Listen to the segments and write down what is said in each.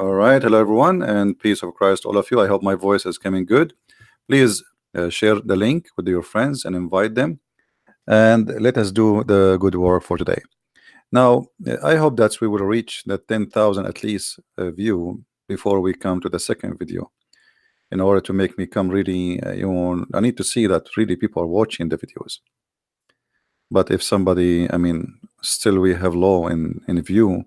All right, hello everyone, and peace of Christ, all of you. I hope my voice is coming good. Please share the link with your friends and invite them, and let us do the good work for today. Now, I hope that we will reach the 10,000 at least view before we come to the second video. In order to make me come really, I need to see that really people are watching the videos. But if somebody, still we have low in view.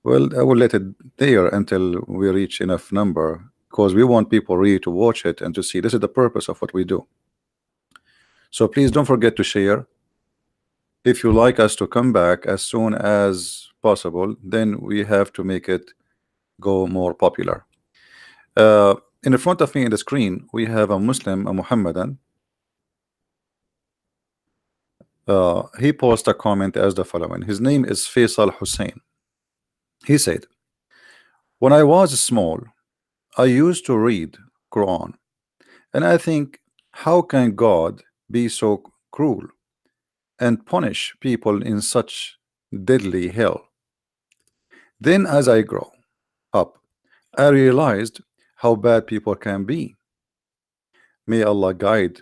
Well, I will let it there until we reach enough number because we want people really to watch it and to see this is the purpose of what we do. So please don't forget to share. If you like us to come back as soon as possible, then we have to make it go more popular. In the front of me in the screen, we have a Muslim, a Muhammadan. He posted a comment as the following. His name is Faisal Hussein. He said, when I was small, I used to read Quran, and I think, how can God be so cruel and punish people in such deadly hell? Then as I grow up, I realized how bad people can be. May Allah guide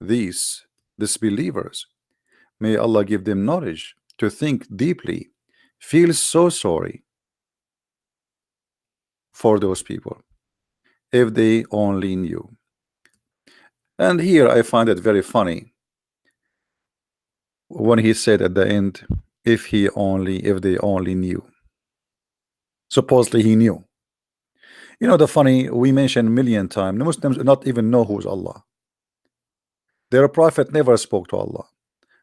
these disbelievers. May Allah give them knowledge to think deeply. Feel so sorry for those people if they only knew. And here I find it very funny when he said at the end, if they only knew. Supposedly he knew. You know, the funny, we mentioned a million times, the Muslims do not even know who's Allah. Their prophet never spoke to Allah,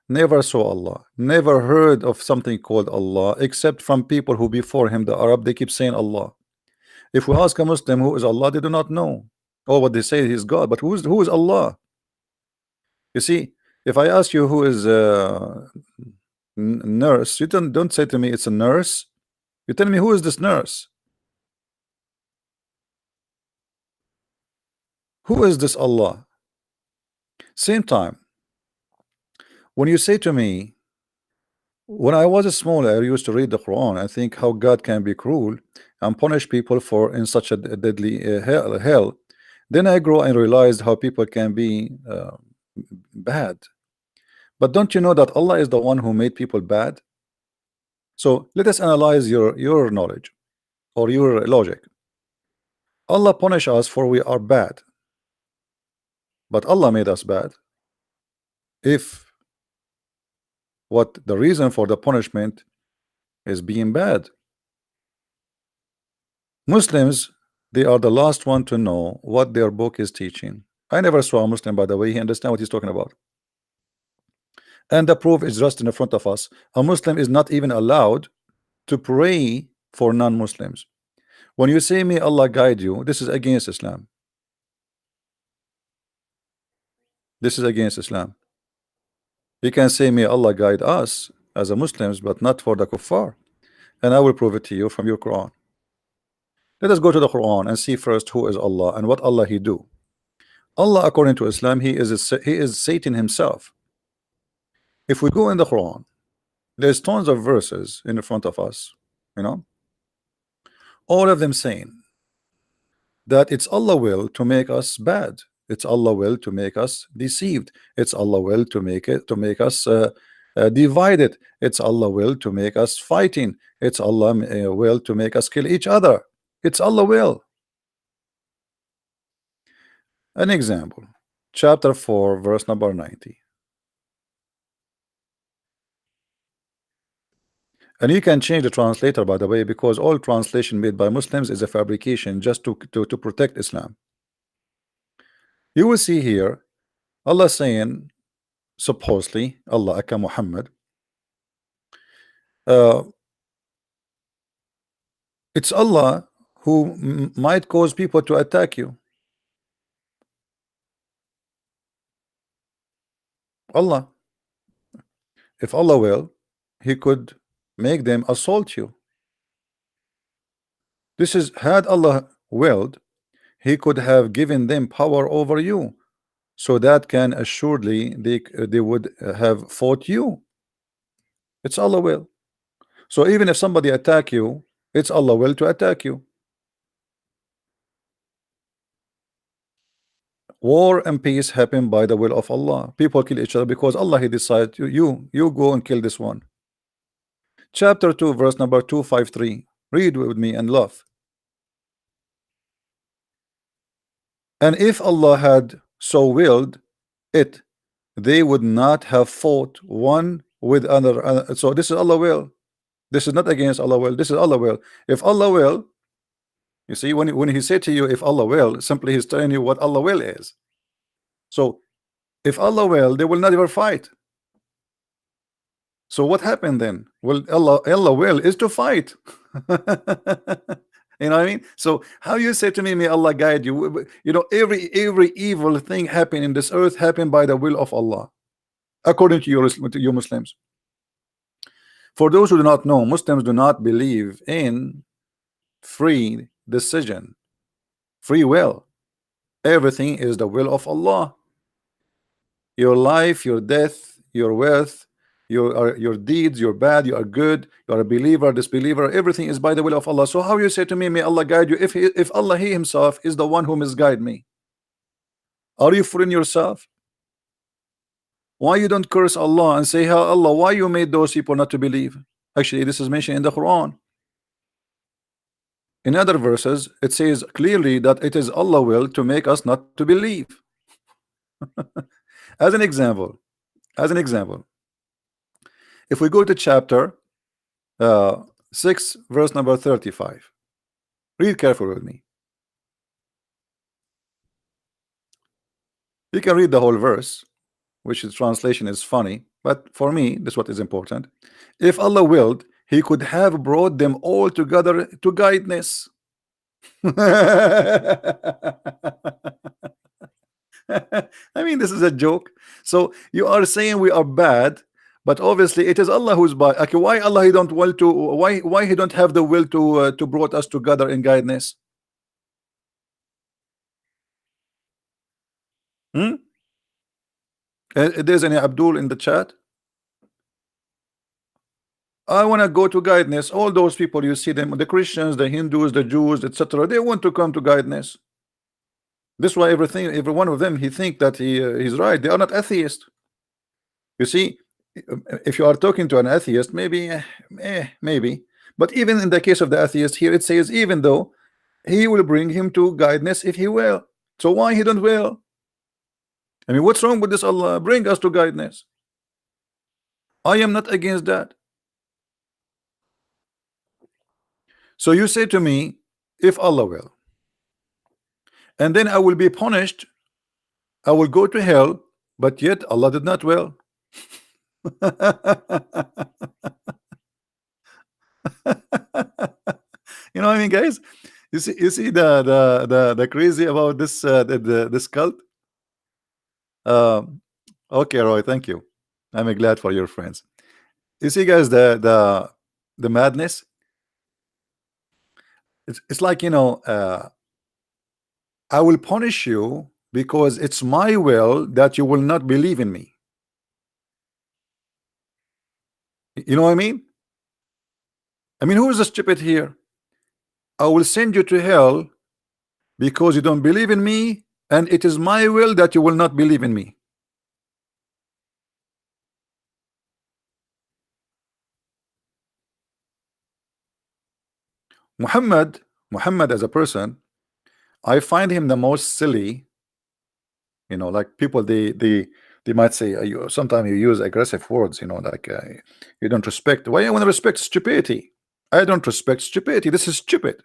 never saw Allah, never heard of something called Allah, except from people who before him, the Arab, they keep saying Allah. If we ask a Muslim who is Allah, they do not know. Or what they say is God, but who is Allah? You see, if I ask you who is nurse, you don't say to me it's a nurse. You tell me who is this nurse? Who is this Allah? Same time, when you say to me, when I was small, I used to read the Quran. I think how God can be cruel and punish people for in such a deadly hell. Then I grow and realized how people can be bad. But don't you know that Allah is the one who made people bad? So let us analyze your knowledge or your logic. Allah punish us for we are bad, but Allah made us bad. If what the reason for the punishment is being bad, Muslims, they are the last one to know what their book is teaching. I never saw a Muslim, by the way, he understand what he's talking about. And the proof is just in front of us. A Muslim is not even allowed to pray for non-Muslims. When you say may Allah guide you, this is against Islam. This is against Islam. You can say may Allah guide us as a Muslims, but not for the kuffar. And I will prove it to you from your Quran. Let us go to the Quran and see first who is Allah and what Allah he do. Allah, according to Islam, he is Satan himself. If we go in the Quran, there's tons of verses in front of us, you know, all of them saying that it's Allah will to make us bad. It's Allah will to make us deceived. It's Allah will to make us divided. It's Allah will to make us fighting. It's Allah will to make us kill each other. It's Allah will. An example, chapter 4, verse number 90. And you can change the translator, by the way, because all translation made by Muslims is a fabrication just to protect Islam. You will see here Allah saying, supposedly, Allah aka Muhammad, it's Allah who might cause people to attack you. Allah, if Allah will, he could make them assault you. This is, had Allah willed, he could have given them power over you, so that can assuredly they would have fought you. It's Allah will. So even if somebody attack you, it's Allah will to attack you. War and peace happen by the will of Allah. People kill each other because Allah He decides you go and kill this one. Chapter 2 verse number 253. Read with me and laugh. And if Allah had so willed it, they would not have fought one with another. So this is Allah will. This is not against Allah will. This is Allah will. If Allah will, you see, when He said to you, if Allah will, simply He's telling you what Allah will is. So if Allah will, they will not ever fight. So what happened then? Well, Allah will is to fight. You know what I mean? So how you say to me, may Allah guide you? You know, every evil thing happen in this earth happen by the will of Allah, according to you Muslims. For those who do not know, Muslims do not believe in free decision, free will. Everything is the will of Allah. Your life, your death, your wealth, your deeds, you're bad, you are good, you are a believer, disbeliever, everything is by the will of Allah. So how you say to me, may Allah guide you, if Allah He Himself is the one who misguide me? Are you fooling yourself? Why you don't curse Allah and say, how Allah, why you made those people not to believe? Actually, this is mentioned in the Quran. In other verses, it says clearly that it is Allah will to make us not to believe. As an example, if we go to chapter 6 verse number 35, read carefully with me. You can read the whole verse, which is translation is funny, but for me this is what is important. If Allah willed, He could have brought them all together to guidance. I mean, this is a joke. So you are saying we are bad, but obviously it is Allah who's bad. Okay, why Allah He don't will to why He don't have the will to brought us together in guidance? There's any Abdul in the chat? I want to go to guidance. All those people you see them, the Christians, the Hindus, the Jews, etc. They want to come to guidance. This is why every one of them, he think that he's right. They are not atheists. You see, if you are talking to an atheist, maybe, maybe. But even in the case of the atheist here, it says even though He will bring him to guidance if He will. So why He don't will? I mean, what's wrong with this? Allah bring us to guidance. I am not against that. So you say to me, if Allah will, and then I will be punished, I will go to hell, but yet Allah did not will. You know what I mean, guys? You see the crazy about this this cult. Okay, Roy, thank you. I'm glad for your friends. You see, guys, the madness. It's like, you know, I will punish you because it's my will that you will not believe in me. You know what I mean? I mean, who is the stupid here? I will send you to hell because you don't believe in me, and it is my will that you will not believe in me. Muhammad as a person, I find him the most silly. You know, like people they might say sometimes you use aggressive words, you know, like you don't respect. Why I want to respect stupidity? I don't respect stupidity. This is stupid.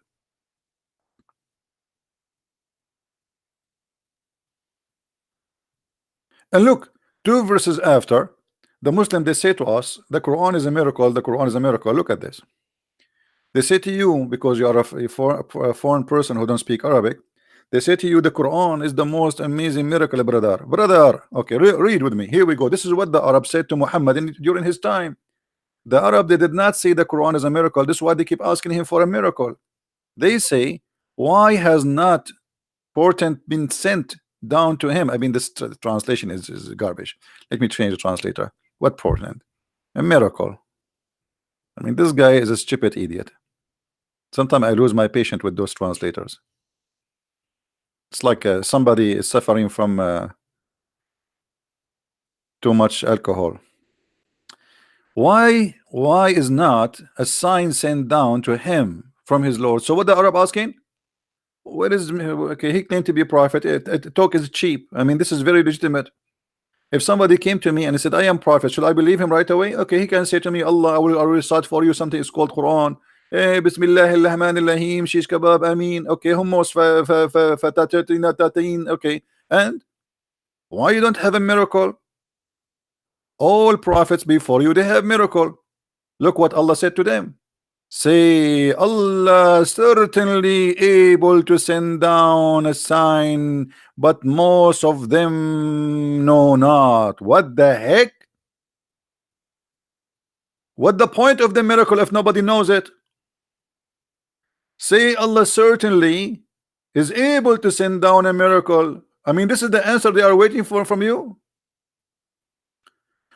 And look, 2 verses after, the Muslim, they say to us, the Quran is a miracle, the Quran is a miracle. Look at this. They say to you, because you are a foreign person who don't speak Arabic, they say to you, the Quran is the most amazing miracle, brother. Okay, read with me. Here we go. This is what the Arab said to Muhammad during his time. The Arab, they did not say the Quran is a miracle. This is why they keep asking him for a miracle. They say, why has not portent been sent down to him? I mean, this translation is garbage. Let me change the translator. What portent? A miracle. I mean, this guy is a stupid idiot. Sometimes I lose my patience with those translators. It's like somebody is suffering from too much alcohol. Why is not a sign sent down to him from his Lord? So what the Arab asking? What is okay? He claimed to be a prophet. Talk is cheap. I mean, this is very legitimate. If somebody came to me and he said, I am prophet, should I believe him right away? Okay, he can say to me, Allah, I will recite for you something. It's called Quran. Bismillah ar-Rahman ar-Rahim, shish kebab, ameen. Okay, hummus, fatatatina tatin. Okay, and why you don't have a miracle? All prophets before you, they have miracle. Look what Allah said to them. Say, Allah certainly able to send down a sign, but most of them know not. What the heck? What the point of the miracle if nobody knows it? Say Allah certainly is able to send down a miracle. I mean, this is the answer they are waiting for from you.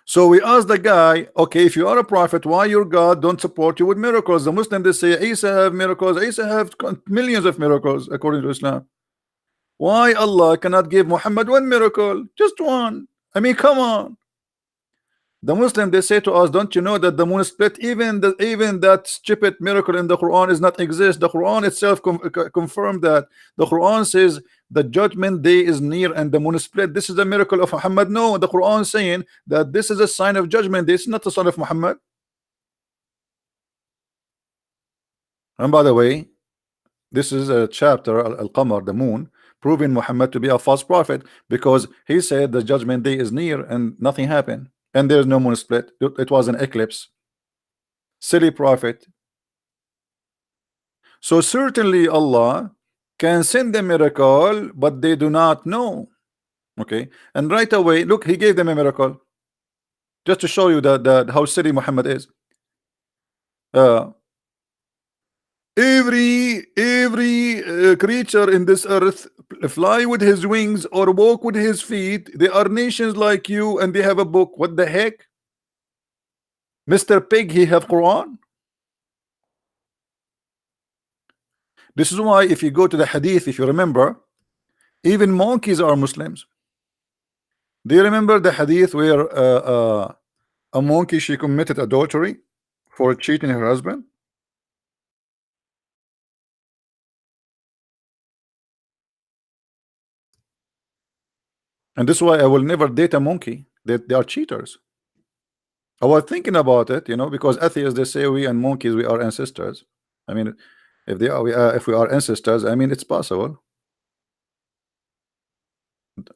So we asked the guy, okay, if you are a prophet, why your God don't support you with miracles? The Muslims, they say Isa have miracles, Isa have millions of miracles according to Islam. Why Allah cannot give Muhammad one miracle? Just one. I mean, come on. The Muslim, they say to us, don't you know that the moon split, even that stupid miracle in the Quran is not exist. The Quran itself confirmed that. The Quran says the judgment day is near and the moon split. This is a miracle of Muhammad. No, the Quran is saying that this is a sign of judgment. This is not the son of Muhammad. And by the way, this is a chapter, Al-Qamar, the moon, proving Muhammad to be a false prophet, because he said the judgment day is near and nothing happened. And there's no moon split. It was an eclipse. Silly prophet. So certainly Allah can send a miracle, but they do not know. Okay, and right away, look, he gave them a miracle just to show you that how silly Muhammad is. Every creature in this earth fly with his wings or walk with his feet. They are nations like you, and they have a book. What the heck? Mr. Pig, he have Quran. This is why if you go to the hadith, if you remember, even monkeys are Muslims. Do you remember the hadith where a monkey, she committed adultery for cheating her husband? And this is why I will never date a monkey. They are cheaters. I was thinking about it, you know, because atheists, they say we and monkeys, we are ancestors. I mean, if they are, if we are ancestors, I mean, it's possible.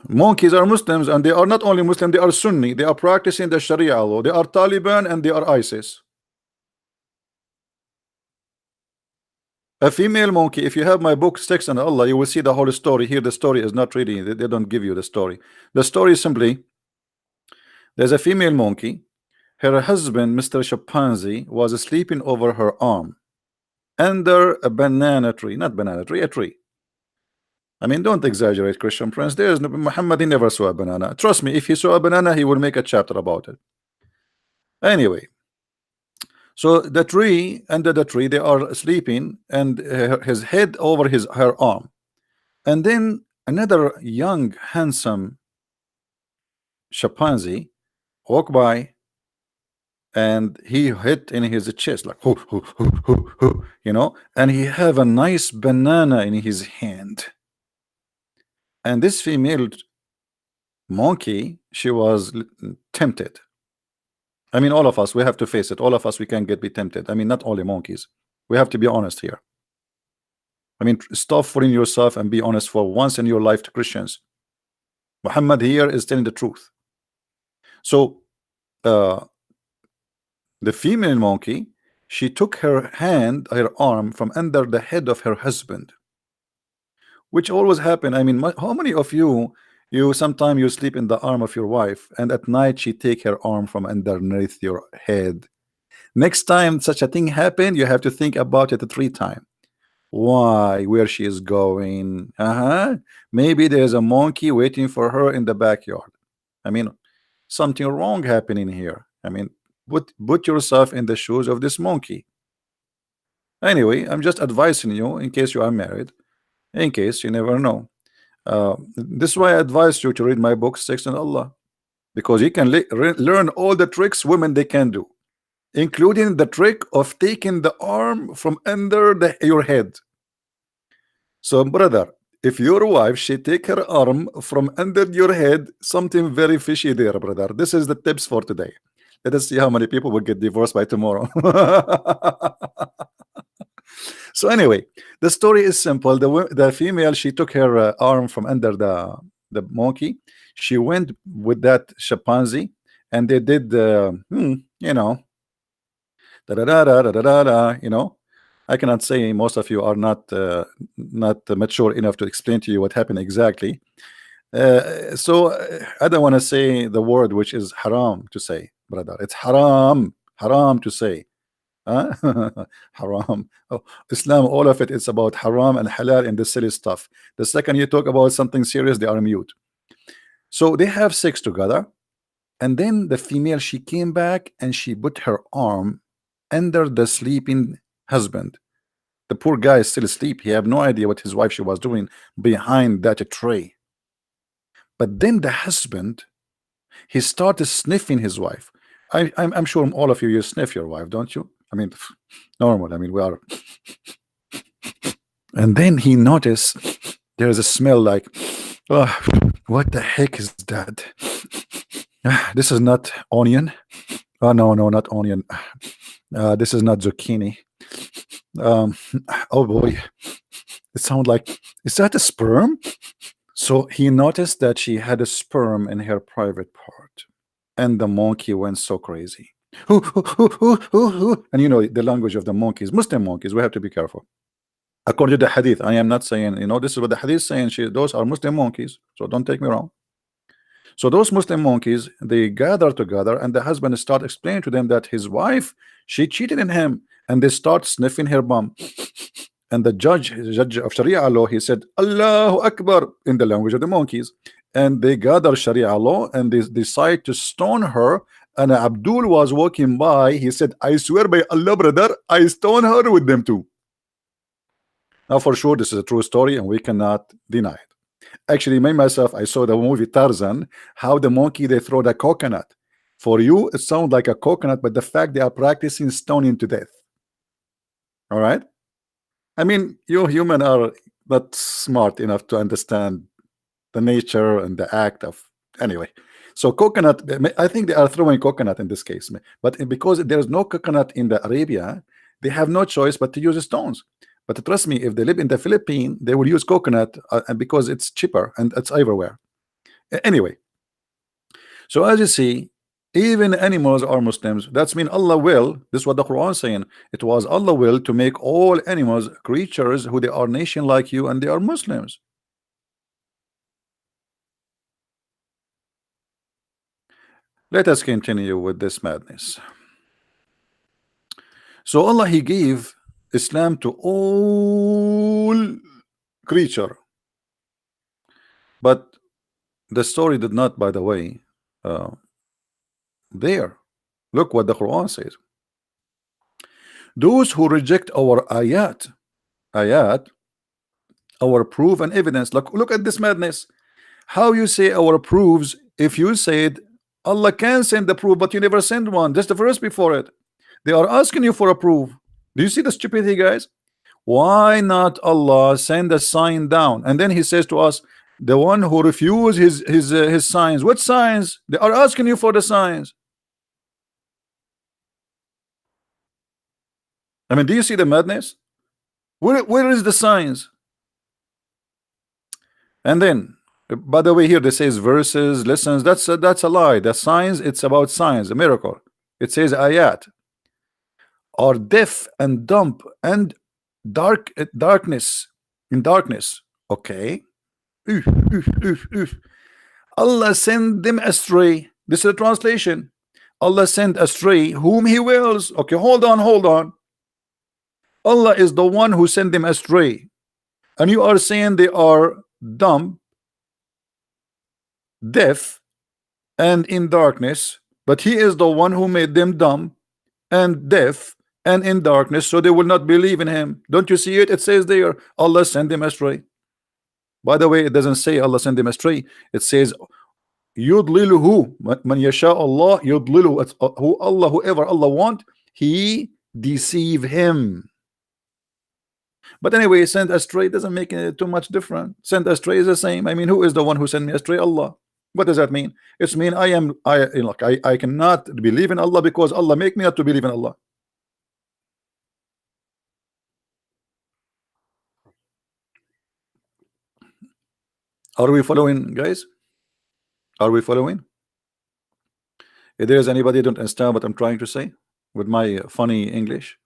Monkeys are Muslims, and they are not only Muslim, they are Sunni. They are practicing the Sharia law. They are Taliban and they are ISIS. A female monkey, if you have my book Sex and Allah, you will see the whole story. Here the story is not really, they don't give you the story. The story is simply, there's a female monkey. Her husband, Mr. Chimpanzee, was sleeping over her arm under a banana tree. Not banana tree, a tree. I mean, don't exaggerate, Christian Prince. There is no, Muhammad, he never saw a banana. Trust me, if he saw a banana, he will make a chapter about it. Anyway, so the tree, under the tree, they are sleeping, and his head over her arm. And then another young, handsome chimpanzee walked by, and he hit in his chest like hoo, hoo, hoo, hoo, hoo, you know, and he have a nice banana in his hand. And this female monkey, she was tempted. I mean, all of us, we have to face it. All of us, we can be tempted. I mean, not only monkeys. We have to be honest here. I mean, stop fooling yourself and be honest for once in your life to Christians. Muhammad here is telling the truth. So the female monkey, she took her hand, her arm from under the head of her husband, which always happen. I mean, how many of you sometimes you sleep in the arm of your wife, and at night she take her arm from underneath your head? Next time such a thing happen, you have to think about it 3 times. Why? Where she is going? Maybe there's a monkey waiting for her in the backyard. I mean, something wrong happening here. I mean, put yourself in the shoes of this monkey. Anyway, I'm just advising you in case you are married, in case you never know. This is why I advise you to read my book, Sex and Allah, because you can learn all the tricks women they can do, including the trick of taking the arm from under your head. So, brother, if your wife she take her arm from under your head, something very fishy there, brother. This is the tips for today. Let us see how many people will get divorced by tomorrow. So anyway, the story is simple. The female she took her arm from under the monkey. She went with that chimpanzee, and they did you know, da da da da da da da. You know, I cannot say, most of you are not mature enough to explain to you what happened exactly. So I don't want to say the word which is haram to say, brother. It's haram to say. Huh? Haram. Oh, Islam, all of it is about haram and halal and the silly stuff. The second you talk about something serious, they are mute. So they have sex together, and then the female she came back and she put her arm under the sleeping husband. The poor guy is still asleep. He have no idea what his wife she was doing behind that tray. But then the husband, he started sniffing his wife. I'm sure all of you sniff your wife, don't you? I mean, normal. I mean, we are. And then he noticed there's a smell like, oh, what the heck is that? This is not onion. Oh, no, not onion. This is not zucchini. Oh boy, it sounds like, is that a sperm? So he noticed that she had a sperm in her private part, and the monkey went so crazy. And you know the language of the monkeys, Muslim monkeys. We have to be careful. According to the hadith, I am not saying, you know, this is what the hadith is saying. Those are Muslim monkeys, so don't take me wrong. So those Muslim monkeys, they gather together, and the husband start explaining to them that his wife, she cheated in him, and they start sniffing her bum. And the judge of Sharia law, he said, Allahu Akbar, in the language of the monkeys. And they gather Sharia law, and they decide to stone her. And Abdul was walking by. He said, I swear by Allah, brother, I stone her with them too. Now, for sure, this is a true story, and we cannot deny it. Actually, myself, I saw the movie Tarzan, how the monkey, they throw the coconut. For you, it sounds like a coconut, but the fact they are practicing stoning to death. All right? I mean, you human are not smart enough to understand the nature and the act of, anyway. So coconut, I think they are throwing coconut in this case, but because there's no coconut in the Arabia, they have no choice but to use stones. But trust me, if they live in the Philippines, they will use coconut because it's cheaper and it's everywhere. Anyway, so as you see, even animals are Muslims. That's mean Allah will. This is what the Quran is saying. It was Allah will to make all animals creatures who they are nation like you, and they are Muslims. Let us continue with this madness. So Allah, He gave Islam to all creature, but the story did not, by the way, there. Look what the Quran says. Those who reject our ayat, our proof and evidence. Look at this madness. How you say our proofs if you said Allah can send the proof, but you never send one? That's the verse before it. They are asking you for a proof. Do you see the stupidity, guys? Why not Allah send a sign down? And then He says to us, the one who refuse his signs. What signs? They are asking you for the signs. I mean, do you see the madness? Where is the signs? And then, by the way, here they says verses, lessons. That's a lie. The signs, it's about signs, a miracle. It says ayat are deaf and dumb and darkness in darkness. Okay. Allah send them astray. This is a translation. Allah send astray whom He wills. Okay, hold on. Allah is the one who sent them astray, and you are saying they are dumb, deaf, and in darkness, but He is the one who made them dumb and deaf and in darkness, so they will not believe in Him. Don't you see it? It says there, Allah sent them astray. By the way, it doesn't say Allah sent him astray. It says yudliluhu man yasha Allah yudlilu. Who Allah, whoever Allah want, He deceive him. But anyway, sent astray doesn't make it too much different. Sent astray is the same. I mean, who is the one who sent me astray? Allah. What does that mean? It's mean I cannot believe in Allah because Allah make me not to believe in Allah. Are we following, guys? Are we following? If there is anybody don't understand what I'm trying to say with my funny English,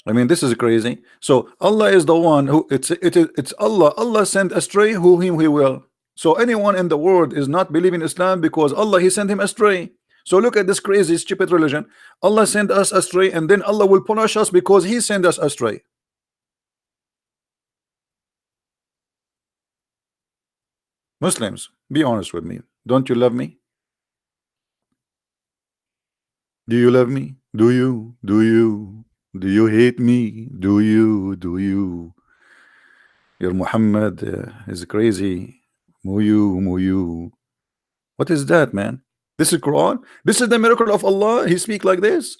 I mean, this is crazy. So Allah is the one who it's Allah. Allah sent astray whom He will. So anyone in the world is not believing Islam because Allah He sent him astray. So look at this crazy stupid religion. Allah sent us astray, and then Allah will punish us because He sent us astray. Muslims, be honest with me. Don't you love me? Do you love me? Do you? Do you? Do you hate me? Do you? Do you? Your Muhammad is crazy. Muyu, muyu. What is that, man? This is Quran. This is the miracle of Allah. He speak like this.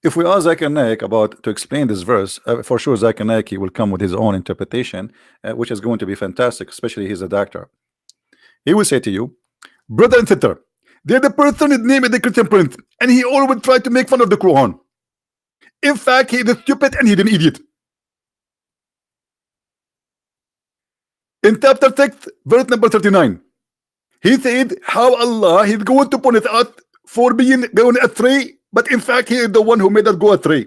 If we ask Zakir Naik about to explain this verse, for sure Zakir Naik he will come with his own interpretation, which is going to be fantastic, especially he's a doctor. He will say to you, brother and sister, they're the person is named the Christian Prince, and he always tried to make fun of the Quran. In fact, he is stupid and he's an idiot. In chapter 6, verse number 39, he said how Allah is going to punish us for being going astray, but in fact, He is the one who made us go astray.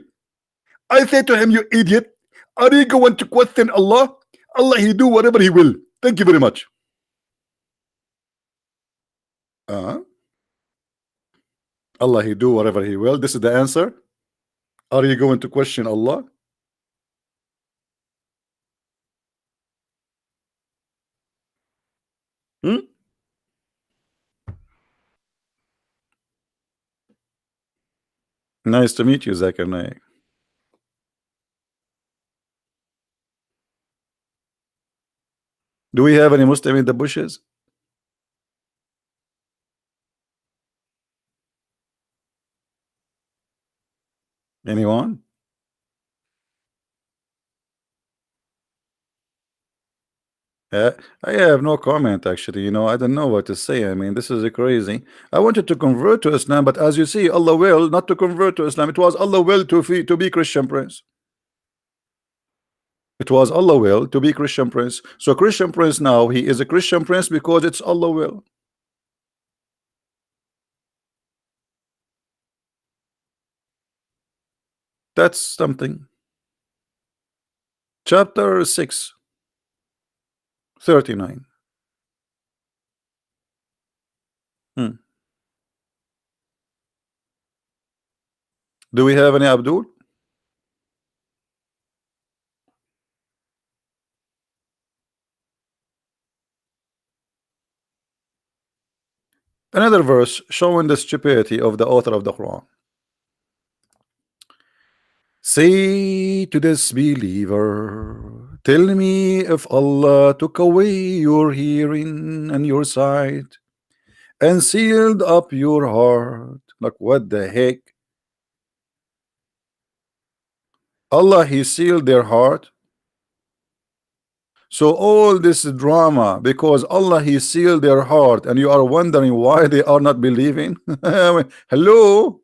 I say to him, you idiot, are you going to question Allah? Allah, He do whatever He will. Thank you very much. Allah, He do whatever He will. This is the answer. Are you going to question Allah? Nice to meet you, Zakir Naik. Do we have any Muslim in the bushes? Anyone? I have no comment actually. I don't know what to say. I mean, this is crazy. I wanted to convert to Islam, but as you see, Allah will not to convert to Islam. It was Allah will to be Christian Prince. It was Allah will to be Christian Prince. So Christian Prince now he is a Christian Prince because it's Allah will. That's something. Chapter 6, 39. Do we have any Abdul? Another verse showing the stupidity of the author of the Quran. Say to this believer, tell me if Allah took away your hearing and your sight and sealed up your heart. Like what the heck? Allah, He sealed their heart. So all this drama because Allah He sealed their heart, and you are wondering why they are not believing. I mean, hello.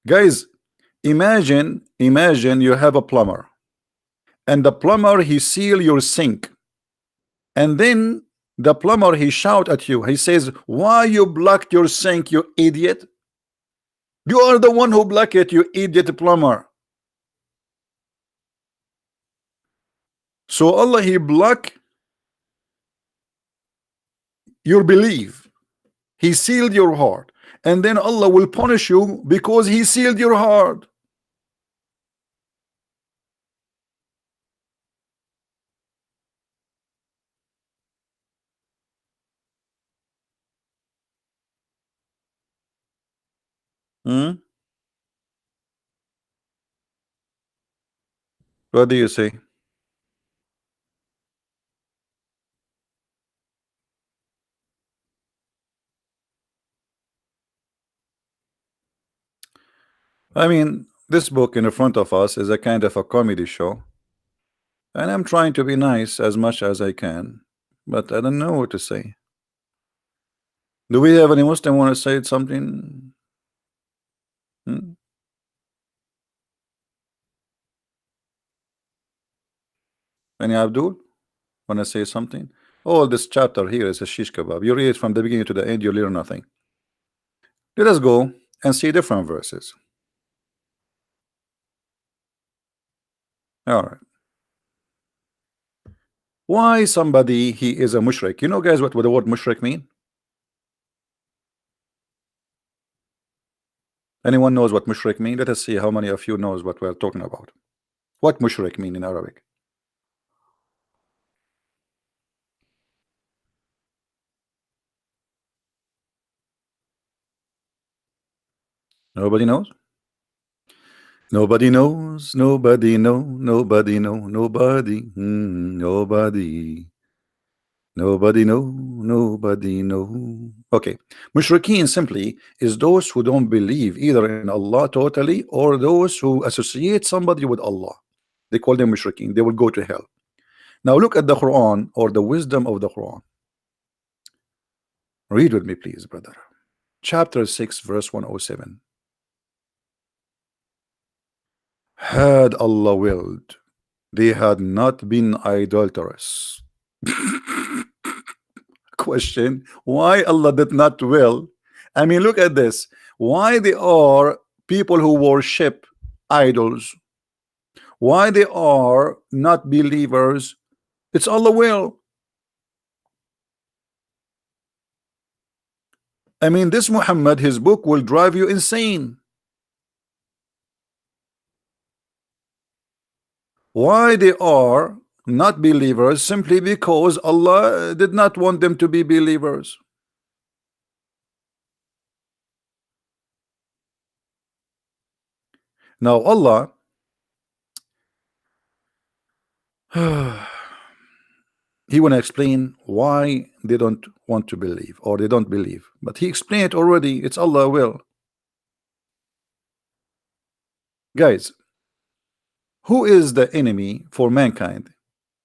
Guys, imagine you have a plumber, and the plumber he seal your sink, and then the plumber he shout at you. He says, why you blocked your sink, you idiot? You are the one who blocked it, you idiot plumber. So Allah He block your belief. He sealed your heart, and then Allah will punish you because He sealed your heart. Hmm? What do you say? I mean, this book in front of us is a kind of a comedy show, and I'm trying to be nice as much as I can, but I don't know what to say. Do we have any Muslim want to say something? Hmm? Any Abdul want to say something? All this chapter here is a shish kebab. You read it from the beginning to the end, you learn nothing. Let us go and see different verses. All right. Why somebody he is a mushrik? You know, guys, what the word mushrik mean? Anyone knows what mushrik mean? Let us see how many of you knows what we're talking about. What mushrik mean in Arabic? Nobody knows. Nobody knows. Nobody know. Nobody know. Nobody. Nobody. Nobody know. Nobody know. Okay. Mushrikeen simply is those who don't believe either in Allah totally or those who associate somebody with Allah. They call them mushrikeen. They will go to hell. Now look at the Quran or the wisdom of the Quran. Read with me, please, brother. Chapter 6, verse 107. Had Allah willed, they had not been idolatrous. Question: why Allah did not will? I mean, look at this. Why they are people who worship idols? Why they are not believers? It's Allah will. I mean, this Muhammad, his book will drive you insane. Why they are not believers? Simply because Allah did not want them to be believers. Now Allah he want to explain why they don't want to believe or they don't believe, but he explained already. It's Allah will. Guys, who is the enemy for mankind?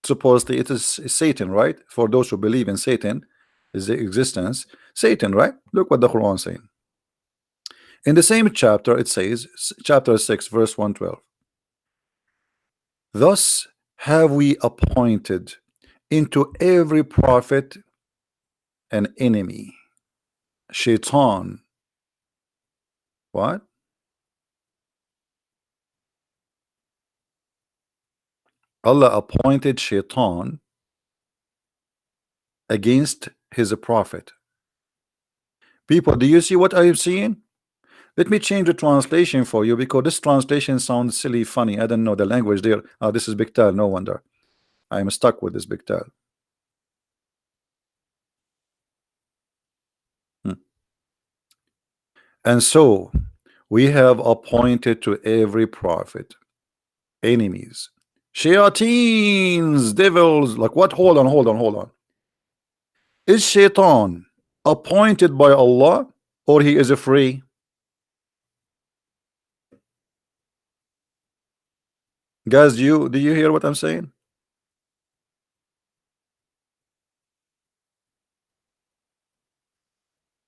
Supposedly it is Satan, right? For those who believe in Satan is the existence, Satan, right? Look what the Quran is saying in the same chapter. It says, chapter 6 verse 112, thus have we appointed into every prophet an enemy, shaitan. What? Allah appointed shaitan against his prophet. People, do you see what I am seeing? Let me change the translation for you because this translation sounds silly, funny. I don't know the language there. This is Biktal, no wonder. I am stuck with this Biktal. And so we have appointed to every prophet enemies, shayateens, devils. Like what? Hold on, hold on, hold on. Is shaitan appointed by Allah or he is a free? Guys, do you hear what I'm saying?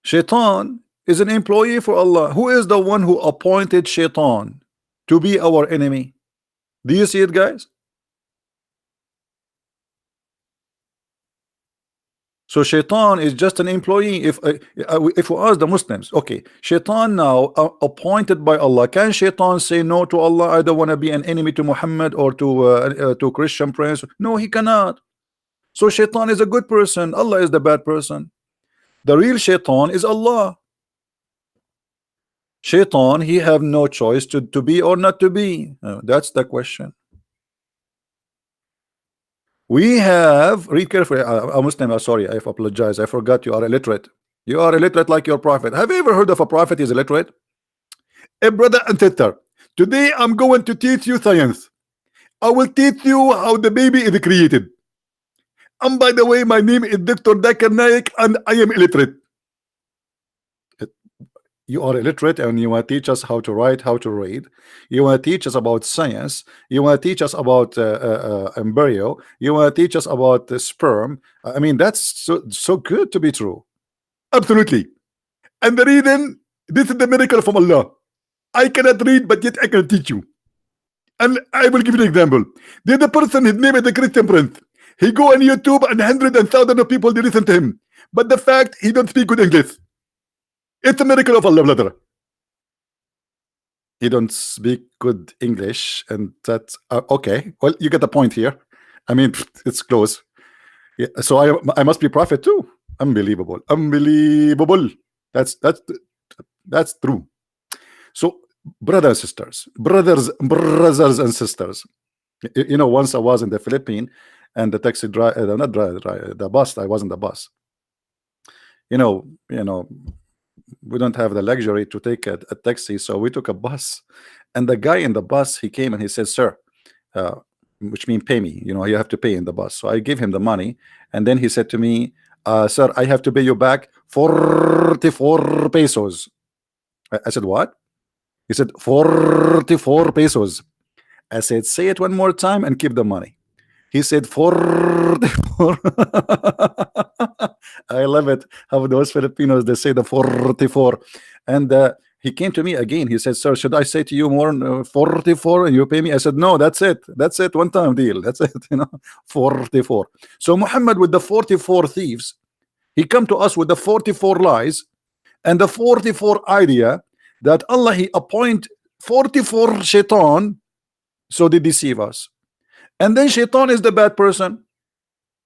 Shaitan is an employee for Allah. Who is the one who appointed shaitan to be our enemy? Do you see it, guys? So shaitan is just an employee. If we ask the Muslims, okay, shaitan now appointed by Allah, can shaitan say no to Allah? I don't want to be an enemy to Muhammad or to Christian prince. No, he cannot. So shaitan is a good person. Allah is the bad person. The real shaitan is Allah. Shaitan, he have no choice to be or not to be. That's the question. We have, read carefully. I'm Muslim. Sorry, I apologize. I forgot you are illiterate. You are illiterate like your prophet. Have you ever heard of a prophet is illiterate? A brother and sister, today I'm going to teach you science. I will teach you how the baby is created. And by the way, my name is Dr. Dakar Naik and I am illiterate. You are illiterate and you want to teach us how to write, how to read. You want to teach us about science. You want to teach us about embryo. You want to teach us about sperm. I mean, that's so good to be true. Absolutely. And the reason, this is the miracle from Allah. I cannot read, but yet I can teach you. And I will give you an example. There's a person, his name is the Christian Prince. He go on YouTube and hundreds and thousands of people, they listen to him. But the fact, he don't speak good English. It's a miracle of Allah, brother. He don't speak good English, and that's okay. Well, you get the point here. I mean, it's close. Yeah, so I must be prophet too. Unbelievable, unbelievable. That's true. So, brothers and sisters, brothers and sisters. You know, once I was in the Philippines, and the taxi driver, not driver, the bus. I was in the bus. You know, we don't have the luxury to take a taxi, so we took a bus. And the guy in the bus, he came and he said, "Sir," which means pay me. You know, you have to pay in the bus. So I gave him the money, and then he said to me, "Sir, I have to pay you back 44 pesos." I said, "What?" He said, 44 pesos. I said, "Say it one more time and keep the money." He said 44. I love it how those Filipinos, they say the 44. And he came to me again. He said, "Sir, should I say to you more 44 and you pay me?" I said, "No, that's it. That's it. One time deal. That's it." 44. So Muhammad with the 44 thieves, he come to us with the 44 lies and the 44 idea that Allah, he appoint 44 shaitan, so they deceive us. And then shaitan is the bad person.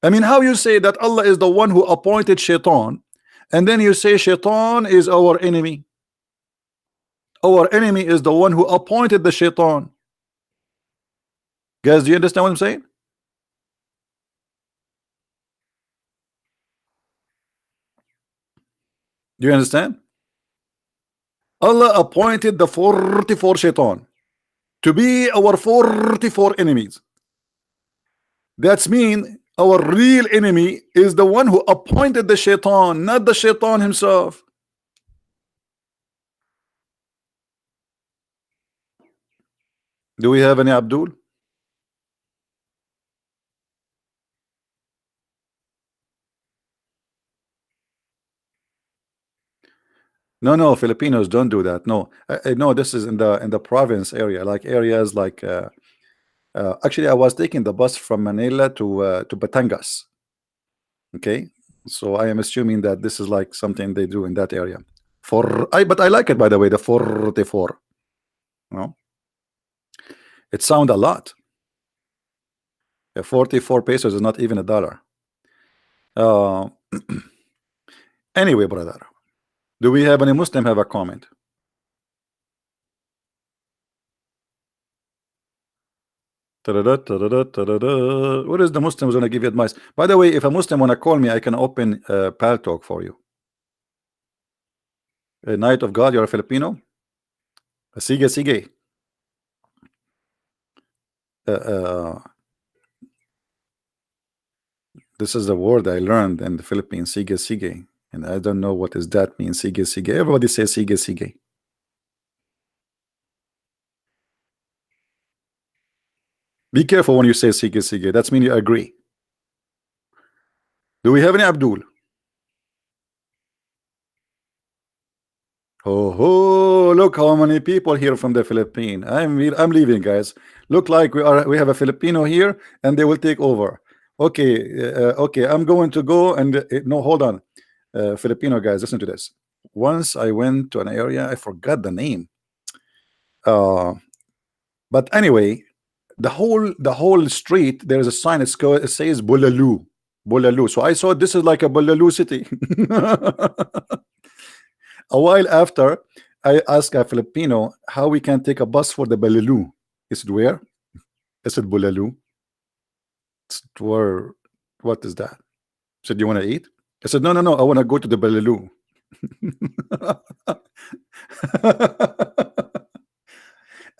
I mean, how you say that Allah is the one who appointed shaitan, and then you say shaitan is our enemy? Our enemy is the one who appointed the shaitan. Guys, do you understand what I'm saying? Do you understand? Allah appointed the 44 shaitan to be our 44 enemies. That's mean our real enemy is the one who appointed the shaitan, not the shaitan himself. Do we have any Abdul? No, Filipinos don't do that. No, no, this is in the province area, like areas like actually I was taking the bus from Manila to Batangas. Okay, so I am assuming that this is like something they do in that area. But I like it, by the way, the 44. No, it sound a lot. 44 pesos is not even a dollar. Anyway, brother, do we have any Muslim have a comment? What is the Muslims gonna give you advice? By the way, if a Muslim wanna call me, I can open Pal Talk for you. A Knight of God, you're a Filipino. Sige, sige. This is the word I learned in the Philippines, sige, sige. And I don't know what does that mean, sige, sige. Everybody says sige, sige. Be careful when you say sige, sige. That's mean you agree. Do we have any Abdul? Oh, look how many people here from the Philippines. I'm leaving, guys. Look like we have a Filipino here, and they will take over. Okay, okay. I'm going to go and no, hold on, Filipino guys, listen to this. Once I went to an area, I forgot the name. But anyway, the whole street, there is a sign. It says Bulalu, Bulalu. So I saw this is like a Bulalu city. A while after, I asked a Filipino how we can take a bus for the Bulalu. He said, "Where?" I said, "Bulalu." Where? What is that? He said, "You want to eat?" I said, no, I want to go to the Bulalu."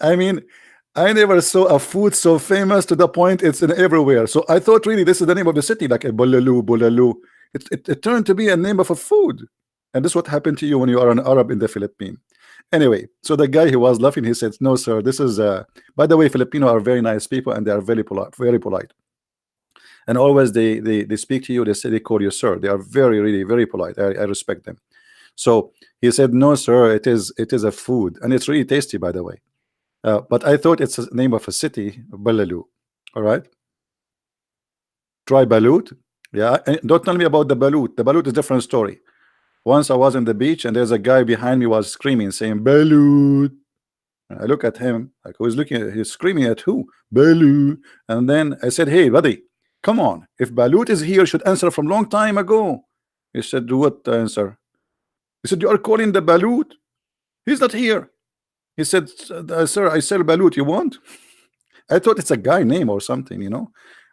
I mean, I never saw a food so famous to the point it's in everywhere. So I thought really this is the name of the city, like a Bulalu, Bulalu. It turned to be a name of a food. And this is what happened to you when you are an Arab in the Philippines. Anyway, so the guy, he was laughing. He said, "No, sir, this is by the way, Filipino are very nice people and they are very polite, very polite. And always they speak to you, they say they call you sir. They are very, really, very polite. I respect them." So he said, "No, sir, it is a food, and it's really tasty, by the way." But I thought it's the name of a city, Balalu. All right, try Balut. Yeah, and don't tell me about the Balut. The Balut is a different story. Once I was in the beach, and there's a guy behind me was screaming, saying Balut. I look at him, like, who's looking at, he's screaming at who? Balut. And then I said, "Hey, buddy, come on. If Balut is here, you should answer from long time ago." He said, "Do what answer?" He said, "You are calling the Balut. He's not here." He said, "Sir, I sell Balut. You want?" I thought it's a guy name or something,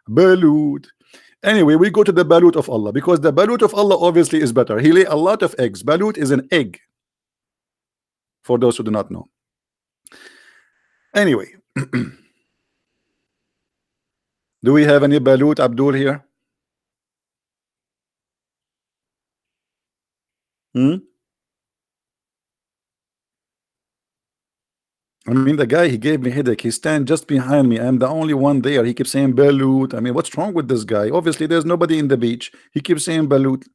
Balut. Anyway, we go to the Balut of Allah because the Balut of Allah obviously is better. He lay a lot of eggs. Balut is an egg, for those who do not know. Anyway, do we have any Balut Abdul here? Hmm? I mean, the guy, he gave me headache. He stand just behind me. I'm the only one there. He keeps saying Balut. I mean, what's wrong with this guy? Obviously, there's nobody in the beach. He keeps saying Balut.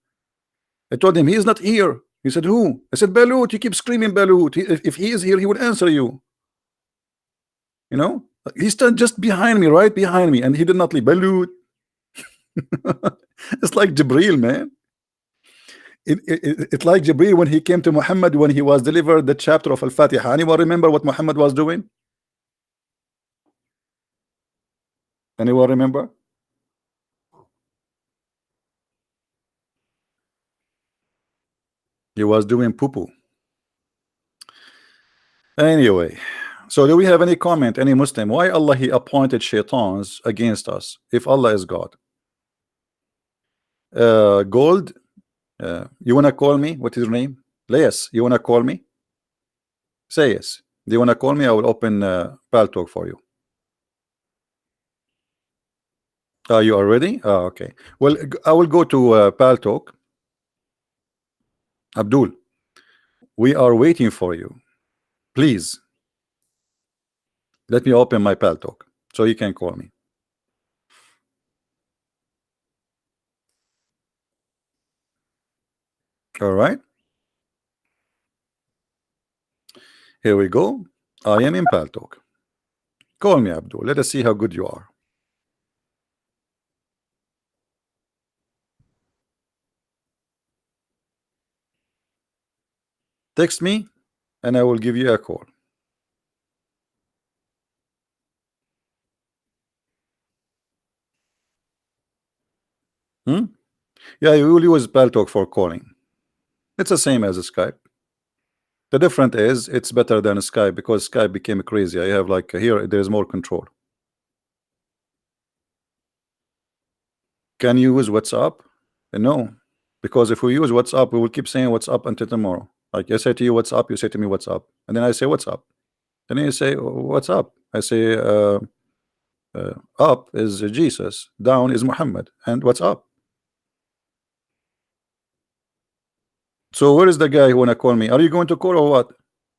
I told him he is not here. He said, "Who?" I said, "Balut." You keep screaming Balut. If he is here, he would answer you. You know, he stood just behind me, right behind me, and he did not leave. Balut. It's like Jibril, man. It's like Jibril when he came to Muhammad when he was delivered the chapter of Al-Fatiha. Anyone remember what Muhammad was doing? Anyone remember? He was doing poo-poo. Anyway, so do we have any comment, any Muslim? Why Allah he appointed shaitans against us if Allah is God? Gold, you wanna call me? What is your name? Yes, you wanna call me? Say yes. Do you wanna call me? I will open Pal Talk for you. You are ready? Okay. Well, I will go to Pal Talk. Abdul, we are waiting for you. Please let me open my Pal Talk so you can call me. All right. Here we go. I am in Pal Talk. Call me, Abdul. Let us see how good you are. Text me and I will give you a call. Hmm? Yeah, you will use Paltalk for calling. It's the same as Skype. The difference is it's better than Skype because Skype became crazy. I have like here there's more control. Can you use WhatsApp? No, because if we use WhatsApp, we will keep saying WhatsApp until tomorrow. Like I say to you, "What's up?" You say to me, "What's up?" And then I say, "What's up?" And then you say, "What's up?" I say, "Up is Jesus, down is Muhammad, and what's up?" So where is the guy who wanna call me? Are you going to call or what?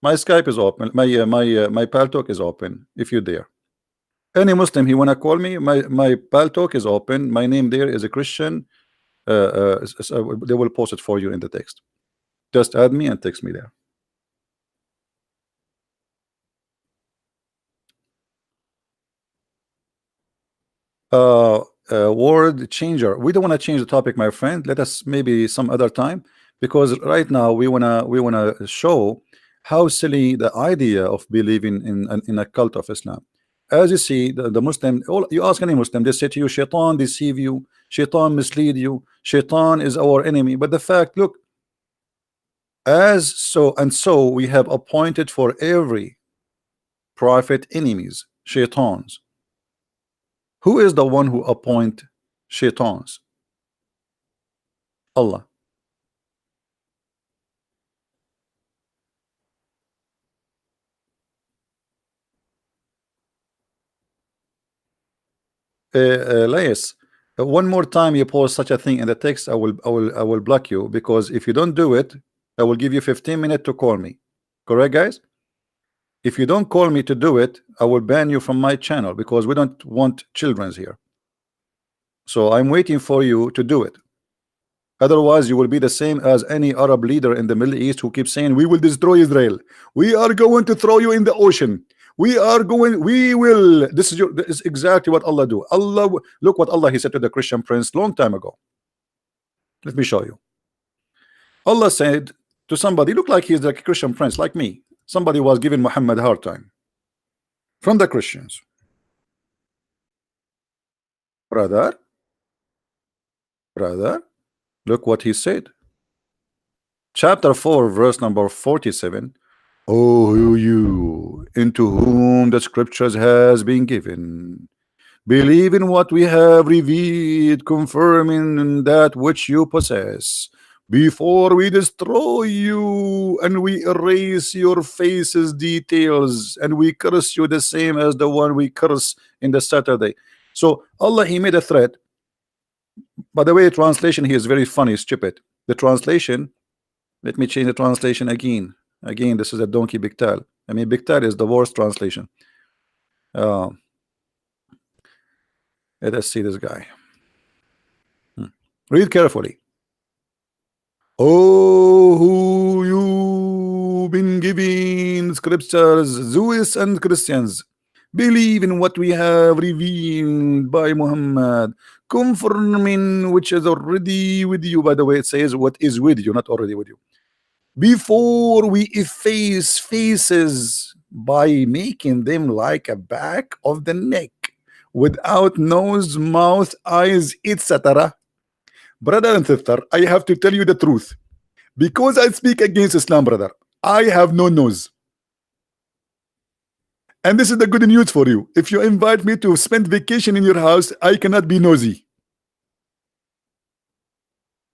My Skype is open. My Paltalk is open. If you dare, any Muslim he wanna call me, my Paltalk is open. My name there is a Christian. They will post it for you in the text. Just add me and text me there. Word changer. We don't want to change the topic, my friend. Let us maybe some other time, because right now we wanna show how silly the idea of believing in a cult of Islam. As you see, the Muslim, you ask any Muslim, they say to you, "Shaitan deceive you, Shaitan mislead you, Shaitan is our enemy." But the fact, look, as so and so we have appointed for every prophet enemies, Shaitans. Who is the one who appoint Shaitans? Allah. Lais, one more time you post such a thing in the text, I will block you, because if you don't do it, I will give you 15 minutes to call me. Correct, guys? If you don't call me to do it, I will ban you from my channel, because we don't want children's here. So I'm waiting for you to do it. Otherwise, you will be the same as any Arab leader in the Middle East who keeps saying, we will destroy Israel. We are going to throw you in the ocean. We will. This is exactly what Allah do. Look what Allah, he said to the Christian prince long time ago. Let me show you. Allah said to somebody, look like he's like a Christian prince, like me. Somebody was giving Muhammad a hard time from the Christians. Brother, look what he said. Chapter 4, verse number 47. Oh, you into whom the scriptures has been given, believe in what we have revealed, confirming that which you possess, before we destroy you and we erase your faces details, and we curse you the same as the one we curse in the Saturday. So Allah, he made a threat. By the way, translation here is very funny, stupid. The translation, let me change the translation again. This is a donkey Biktal. I mean, Biktal is the worst translation. Let us see this guy. Read carefully. Oh, who you been giving scriptures, Jews and Christians, believe in what we have revealed by Muhammad, confirming which is already with you. By the way, it says what is with you, not already with you. Before we efface faces by making them like a back of the neck, without nose, mouth, eyes, etc. Brother and sister, I have to tell you the truth. Because I speak against Islam, brother, I have no nose. And this is the good news for you. If you invite me to spend vacation in your house, I cannot be nosy.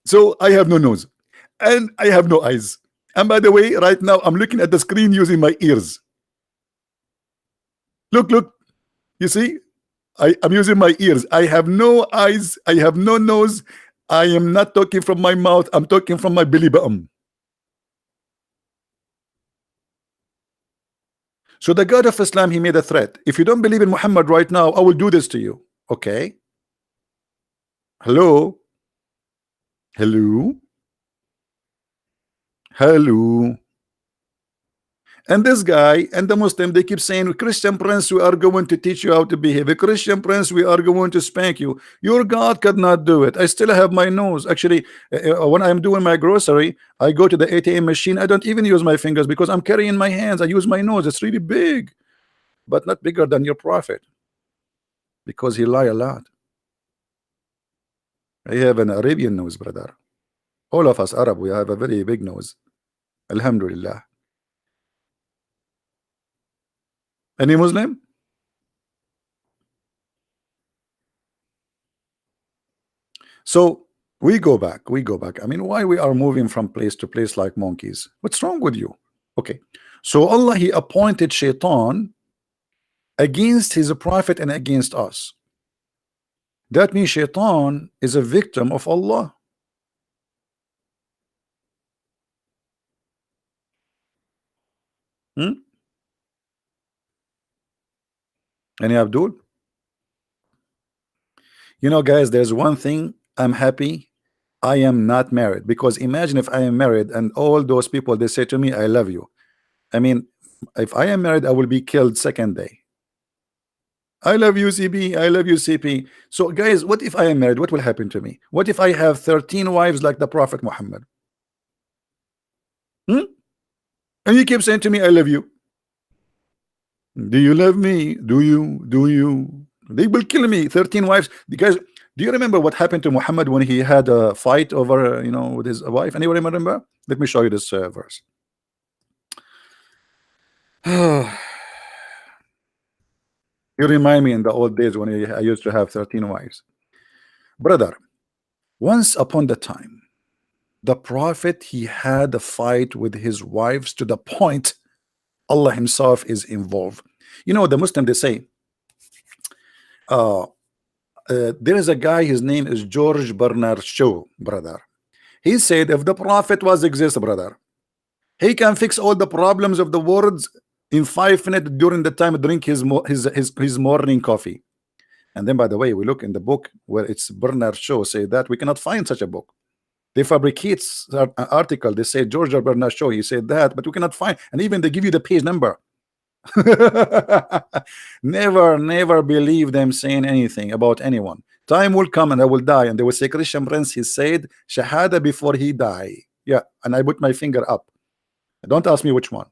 So I have no nose. And I have no eyes. And by the way, right now, I'm looking at the screen using my ears. Look. You see? I'm using my ears. I have no eyes. I have no nose. I am not talking from my mouth. I'm talking from my belly button. So the God of Islam, he made a threat. If you don't believe in Muhammad right now, I will do this to you. Okay? Hello? And this guy and the Muslim, they keep saying, Christian prince, we are going to teach you how to behave. A Christian prince, we are going to spank you. Your God could not do it. I still have my nose. Actually, when I'm doing my grocery, I go to the ATM machine. I don't even use my fingers because I'm carrying my hands. I use my nose. It's really big, but not bigger than your prophet, because he lie a lot. I have an Arabian nose, brother. All of us Arab, we have a very big nose. Alhamdulillah. Any Muslim? So we go back. I mean, why we are moving from place to place like monkeys? What's wrong with you? Okay. So Allah, he appointed Shaitan against his prophet and against us. That means Shaitan is a victim of Allah. Any Abdul? You know, guys, there's one thing I'm happy. I am not married, because imagine if I am married and all those people, they say to me, I love you. I mean, if I am married, I will be killed second day. I love you, CP. I love you, CP. So, guys, what if I am married? What will happen to me? What if I have 13 wives like the Prophet Muhammad? And you keep saying to me, I love you. Do you love me? Do you? They will kill me. 13 wives. Guys, do you remember what happened to Muhammad when he had a fight over, with his wife? Anyone remember? Let me show you this verse. You remind me in the old days when I used to have 13 wives. Brother, once upon the time, the prophet, he had a fight with his wives to the point Allah himself is involved. The Muslim, they say, There is a guy, his name is George Bernard Shaw, brother. He said if the prophet was exist, brother, he can fix all the problems of the world in 5 minutes during the time drink his morning coffee. And then, by the way, we look in the book where it's Bernard Shaw say that we cannot find such a book. They fabricate an article. They say George Bernard Shaw, he said that, but we cannot find. And even they give you the page number. Never believe them saying anything about anyone. Time will come and I will die, and they will say Christian Prince, he said Shahada before he die. Yeah, and I put my finger up. Don't ask me which one.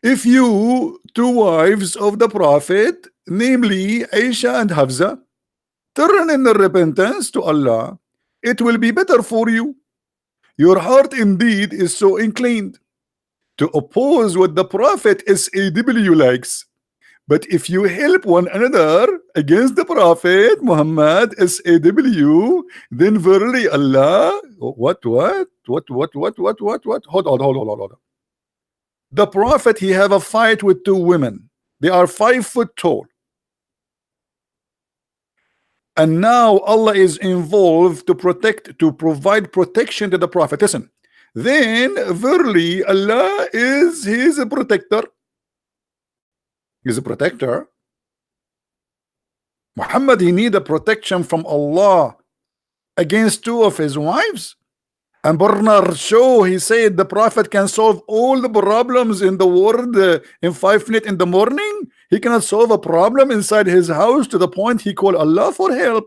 If you two wives of the prophet, namely Aisha and Hafsa, turn in repentance to Allah, it will be better for you. Your heart indeed is so inclined to oppose what the prophet SAW likes. But if you help one another against the prophet Muhammad SAW, then verily Allah, what? Hold on. The prophet, he have a fight with two women. They are 5 foot tall. And now Allah is involved to provide protection to the prophet. Listen, then verily Allah is his protector. He's a protector. Muhammad, he need a protection from Allah against two of his wives. And Bernard Shaw, he said the prophet can solve all the problems in the world in 5 minutes in the morning. He cannot solve a problem inside his house to the point he called Allah for help.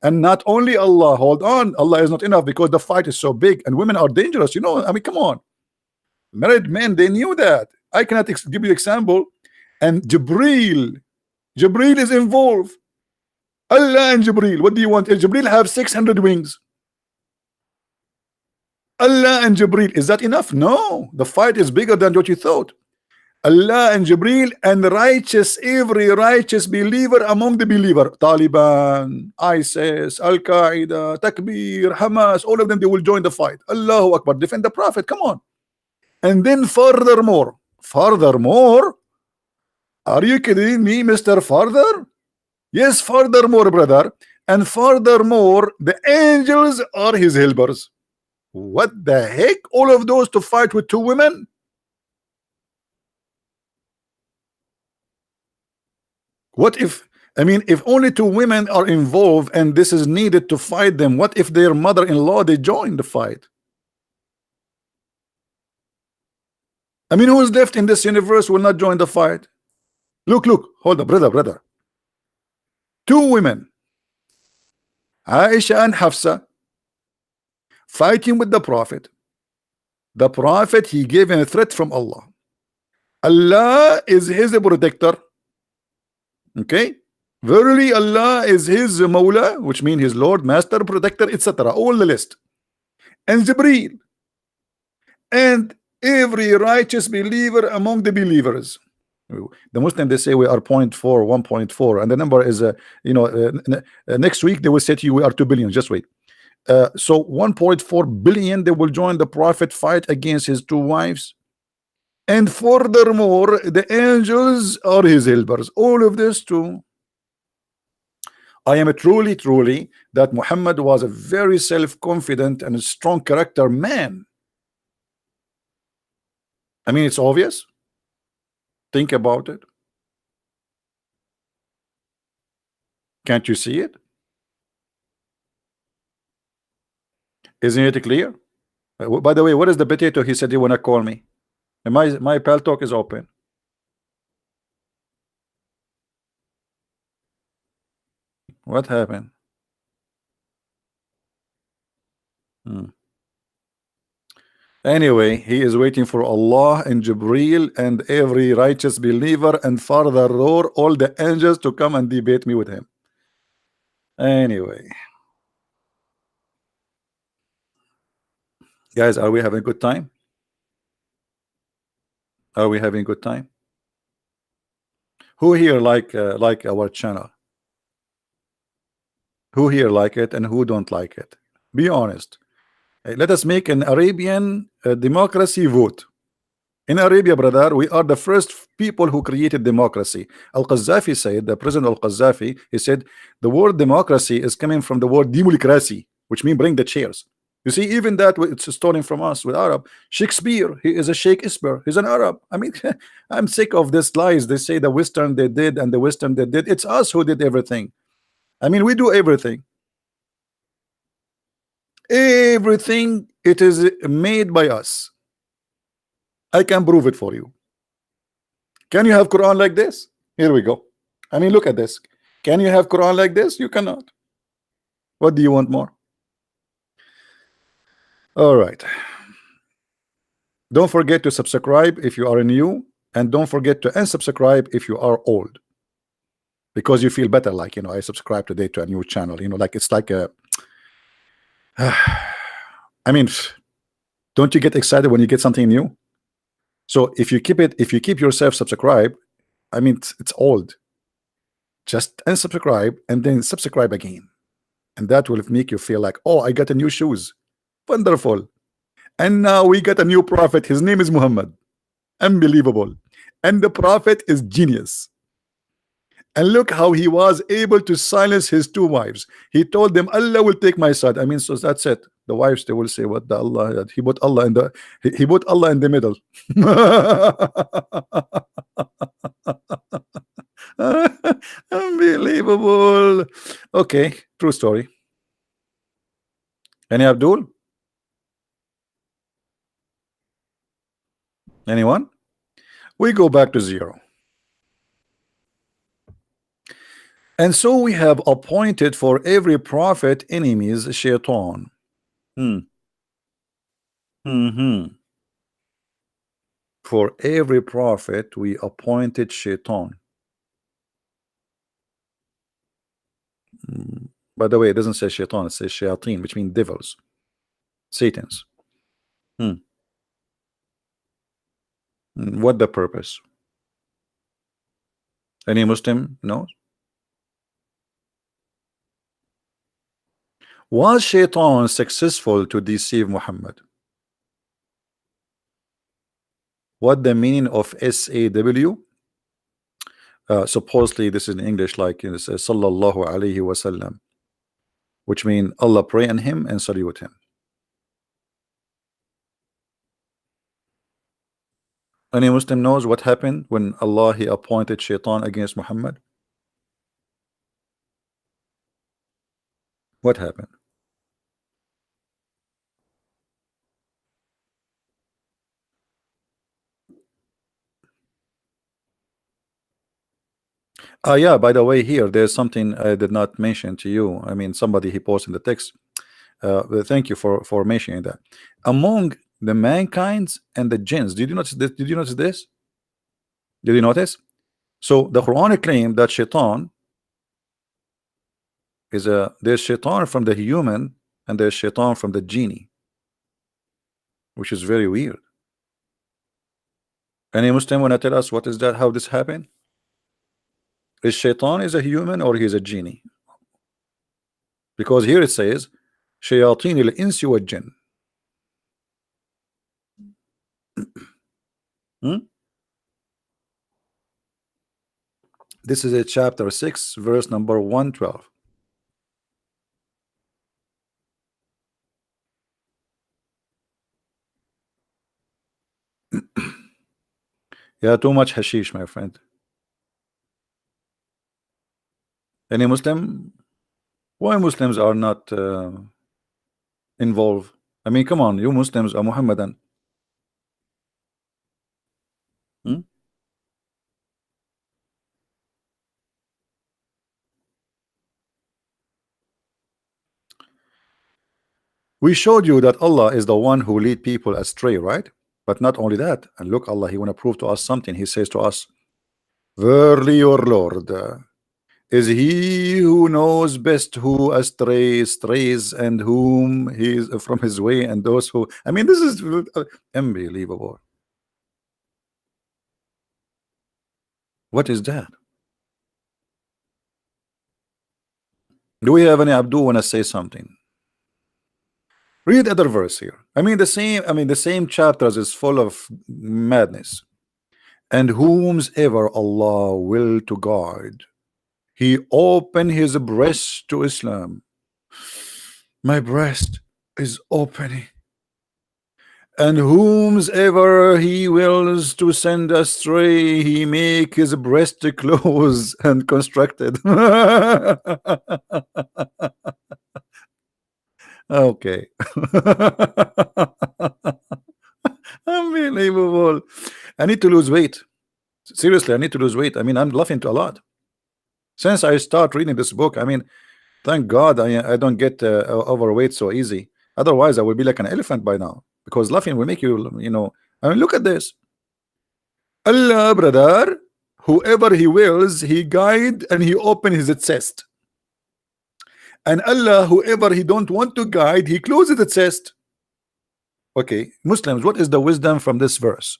And not only Allah, hold on, Allah is not enough because the fight is so big and women are dangerous. You know, I mean, come on. Married men, they knew that. I cannot give you example. And Jibreel is involved. Allah and Jibreel, what do you want? Jibreel have 600 wings. Allah and Jibreel, is that enough? No, the fight is bigger than what you thought. Allah and Jibreel and every righteous believer among the believer, Taliban, ISIS, Al-Qaeda, Takbir, Hamas, all of them, they will join the fight. Allahu Akbar, defend the prophet, come on. And then furthermore, are you kidding me, Mr. Further? Yes, furthermore, brother. And furthermore, the angels are his helpers. What the heck? All of those to fight with two women? What if, I mean, if only two women are involved and this is needed to fight them, what if their mother-in-law, they join the fight? I mean, who is left in this universe will not join the fight? Look, hold on, brother. Two women, Aisha and Hafsa, fighting with the prophet. The prophet, he gave him a threat from Allah. Allah is his protector. Okay, verily Allah is his Mawla, which means his Lord, Master, Protector, etc. All the list. And Jibreel and every righteous believer among the believers. The Muslim, they say we are 0.4, 1.4, and the number is next week they will say to you we are 2 billion. Just wait. So 1.4 billion, they will join the prophet fight against his two wives. And furthermore, the angels are his helpers. All of this too. I am truly that Muhammad was a very self-confident and a strong character man. I mean, it's obvious. Think about it. Can't you see it? Isn't it clear? By the way, what is the potato? He said he wanna call me. And my pal talk is open. What happened? Anyway, he is waiting for Allah and Jibreel and every righteous believer and furthermore all the angels to come and debate me with him. Anyway, guys, are we having a good time? Are we having a good time? Who here like our channel? Who here like it and who don't like it? Be honest. Let us make an Arabian democracy vote. In Arabia, brother, we are the first people who created democracy. Al-Qaddafi said, the President Al-Qaddafi, he said, the word democracy is coming from the word democracy, which means bring the chairs. You see, even that it's stolen from us with Arab. Shakespeare, he is a Shakespeare. He's an Arab. I mean, I'm sick of this lies. They say the Western they did and the Western they did. It's us who did everything. I mean, we do everything. Everything, it is made by us. I can prove it for you. Can you have Quran like this? Here we go. I mean, look at this. Can you have Quran like this? You cannot. What do you want more? All right. Don't forget to subscribe if you are new, and don't forget to unsubscribe if you are old, because you feel better. Like, I subscribe today to a new channel. Like it's like a. I mean, don't you get excited when you get something new? So if you keep yourself subscribed, I mean, it's old. Just unsubscribe and then subscribe again, and that will make you feel like, oh, I got a new shoes. Wonderful. And now we got a new prophet. His name is Muhammad. Unbelievable. And the prophet is genius. And look how he was able to silence his two wives. He told them, Allah will take my side. I mean, so that's it. The wives, they will say, what the Allah, he put Allah in the he put Allah in the middle. Unbelievable. Okay, true story. Any Abdul? Anyone? We go back to 0. And so we have appointed for every prophet enemies, shaitan. For every prophet we appointed shaitan. By the way, it doesn't say shaitan, it says shayateen, which means devils, satans. What the purpose? Any Muslim knows? Was shaitan successful to deceive Muhammad? What the meaning of SAW? Supposedly this is in English, like it says sallallahu alaihi wasallam, which means Allah pray on him and salute him. Any Muslim knows what happened when Allah he appointed shaitan against Muhammad? What happened? Yeah, by the way, here there's something I did not mention to you. I mean, somebody he posted in the text. Thank you for mentioning that. Among the mankind's and the jinns, did you notice this? Did you notice this? Did you notice? So the Quran claimed that shaitan is there's shaitan from the human and there's shaitan from the genie, which is very weird. Any Muslim want to tell us what is that? How this happened? Is shaitan is a human or he's a genie? Because here it says shayateen al-insi wa jinn. This is a chapter 6, verse number 112. Yeah, too much hashish, my friend. Any Muslim? Why Muslims are not involved? I mean, come on, you Muslims are Muhammadan. We showed you that Allah is the one who lead people astray, right? But not only that, and look, Allah, he want to prove to us something. He says to us, verily your Lord is he who knows best who strays and whom he is from his way, and those who, I mean, this is unbelievable. What is that? Do we have any Abdul want to say something? Read other verse here. I mean the same chapters is full of madness. And whomsoever Allah will to guide, He open his breast to Islam. My breast is opening. And whomsoever He wills to send astray, He make his breast close and constructed. Okay. Unbelievable. I need to lose weight. Seriously, I need to lose weight. I mean, I'm laughing a lot. Since I start reading this book, I mean, thank God I don't get overweight so easy. Otherwise, I would be like an elephant by now. Because laughing will make you, I mean, look at this. Allah, brother, whoever He wills, He guide and He open his chest. And Allah, whoever He don't want to guide, He closes the chest. Okay, Muslims, what is the wisdom from this verse?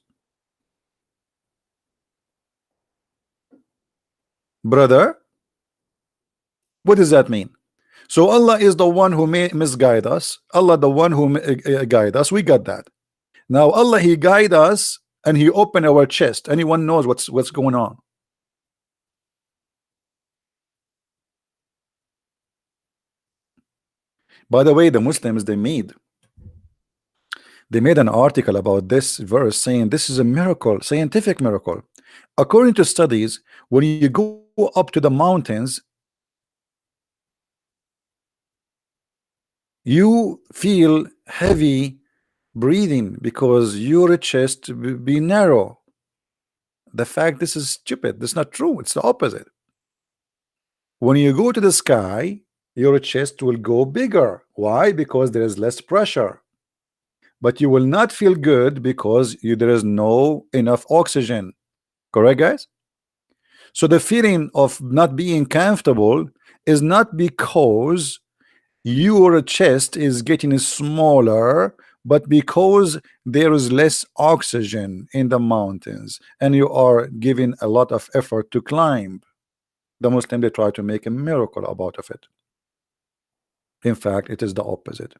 Brother, what does that mean? So Allah is the one who may misguide us. Allah the one who guide us. We got that. Now Allah He guide us and He open our chest. Anyone knows what's going on? By the way, the Muslims they made an article about this verse saying this is a miracle, scientific miracle. According to studies, when you go up to the mountains, you feel heavy breathing because your chest be narrow. The fact this is stupid. That's not true. It's the opposite. When you go to the sky, your chest will go bigger. Why? Because there is less pressure. But you will not feel good because there is no enough oxygen. Correct, guys? So the feeling of not being comfortable is not because your chest is getting smaller, but because there is less oxygen in the mountains and you are giving a lot of effort to climb. The Muslim, they try to make a miracle about of it. In fact, it is the opposite.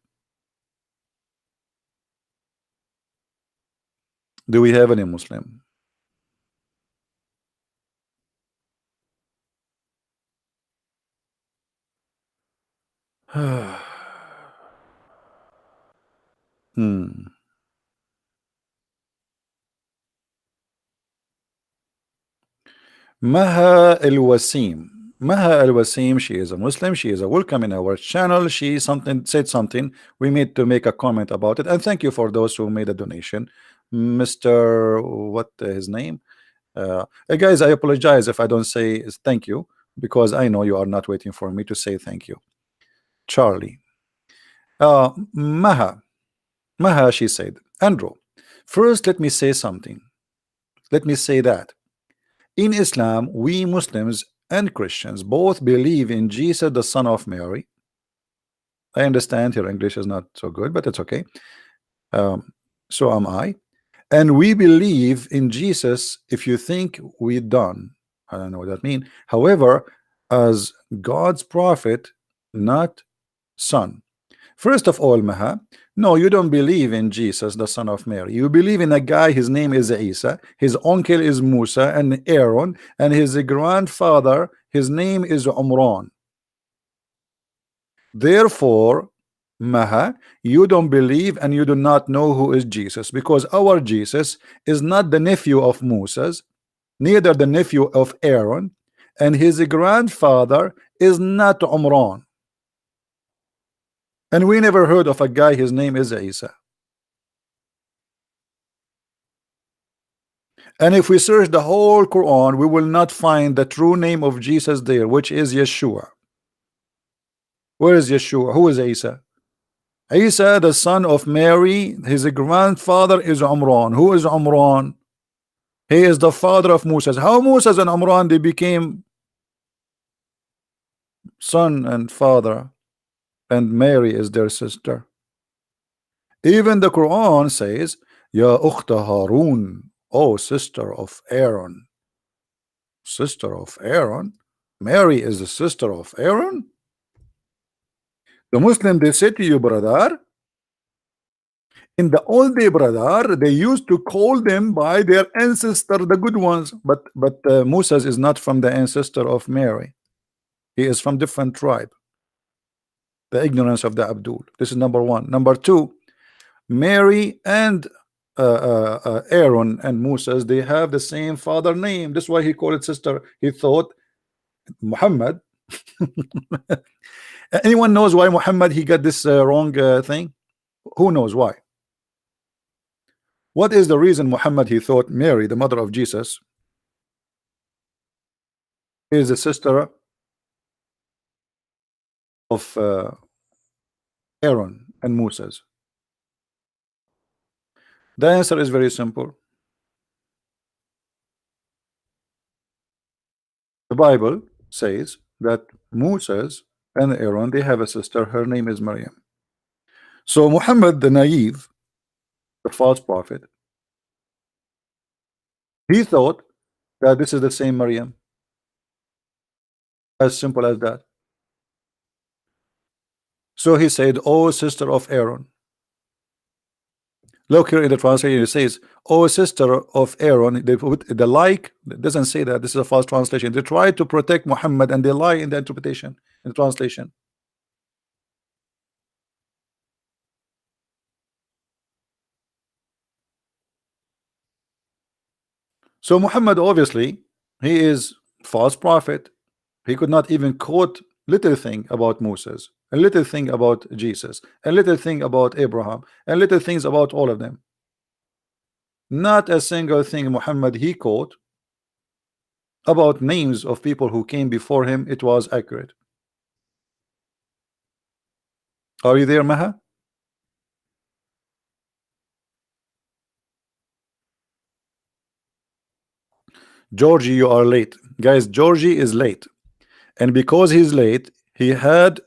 Do we have any Muslim? Hmm. Maha Al Wasim. Maha Al Wasim, she is a Muslim, she is a welcome in our channel. She said something. We need to make a comment about it. And thank you for those who made a donation. Mr. What his name? Guys, I apologize if I don't say thank you because I know you are not waiting for me to say thank you. Charlie. Maha, she said, Andrew, first let me say something. Let me say that in Islam, we Muslims and Christians both believe in Jesus, the son of Mary. I understand your English is not so good, but it's okay. So am I. And we believe in Jesus. If you think we done, I don't know what that means. However, as God's prophet, not son. First of all, Maha, no, you don't believe in Jesus, the son of Mary. You believe in a guy, his name is Isa, his uncle is Musa and Aaron, and his grandfather, his name is Umran. Therefore, Maha, you don't believe and you do not know who is Jesus, because our Jesus is not the nephew of Moses, neither the nephew of Aaron, and his grandfather is not Umran. And we never heard of a guy, his name is Isa. And if we search the whole Quran, we will not find the true name of Jesus there, which is Yeshua. Where is Yeshua? Who is Isa? Isa, the son of Mary, his grandfather is Umran. Who is Umran? He is the father of Moses. How Moses and Umran they became son and father, and Mary is their sister. Even the Quran says, Ya ukhta Harun, oh sister of Aaron. Sister of Aaron? Mary is the sister of Aaron? The Muslim, they say to you, brother, In the old day, brother, they used to call them by their ancestor, the good ones. But Moses is not from the ancestor of Mary. He is from different tribe. The ignorance of the Abdul. This is number one. Number two, Mary and Aaron and Moses, they have the same father name. That's why he called it sister. He thought Muhammad. Anyone knows why Muhammad he got this wrong thing? Who knows why? What is the reason Muhammad he thought Mary, the mother of Jesus, is the sister of Aaron and Moses? The answer is very simple. The Bible says that Moses and Aaron, they have a sister. Her name is Maryam. So Muhammad, the naive, the false prophet, he thought that this is the same Maryam. As simple as that. So he said, "Oh, sister of Aaron." Look here in the translation, it says, "Oh, sister of Aaron." They put the like. It doesn't say that. This is a false translation. They try to protect Muhammad and they lie in the interpretation, in the translation. So Muhammad, obviously, he is false prophet. He could not even quote little thing about Moses, a little thing about Jesus, a little thing about Abraham, and little things about all of them. Not a single thing Muhammad he quote about names of people who came before him. It was accurate. Are you there, Maha? Georgie, you are late. Guys, Georgie is late. And because he's late, he had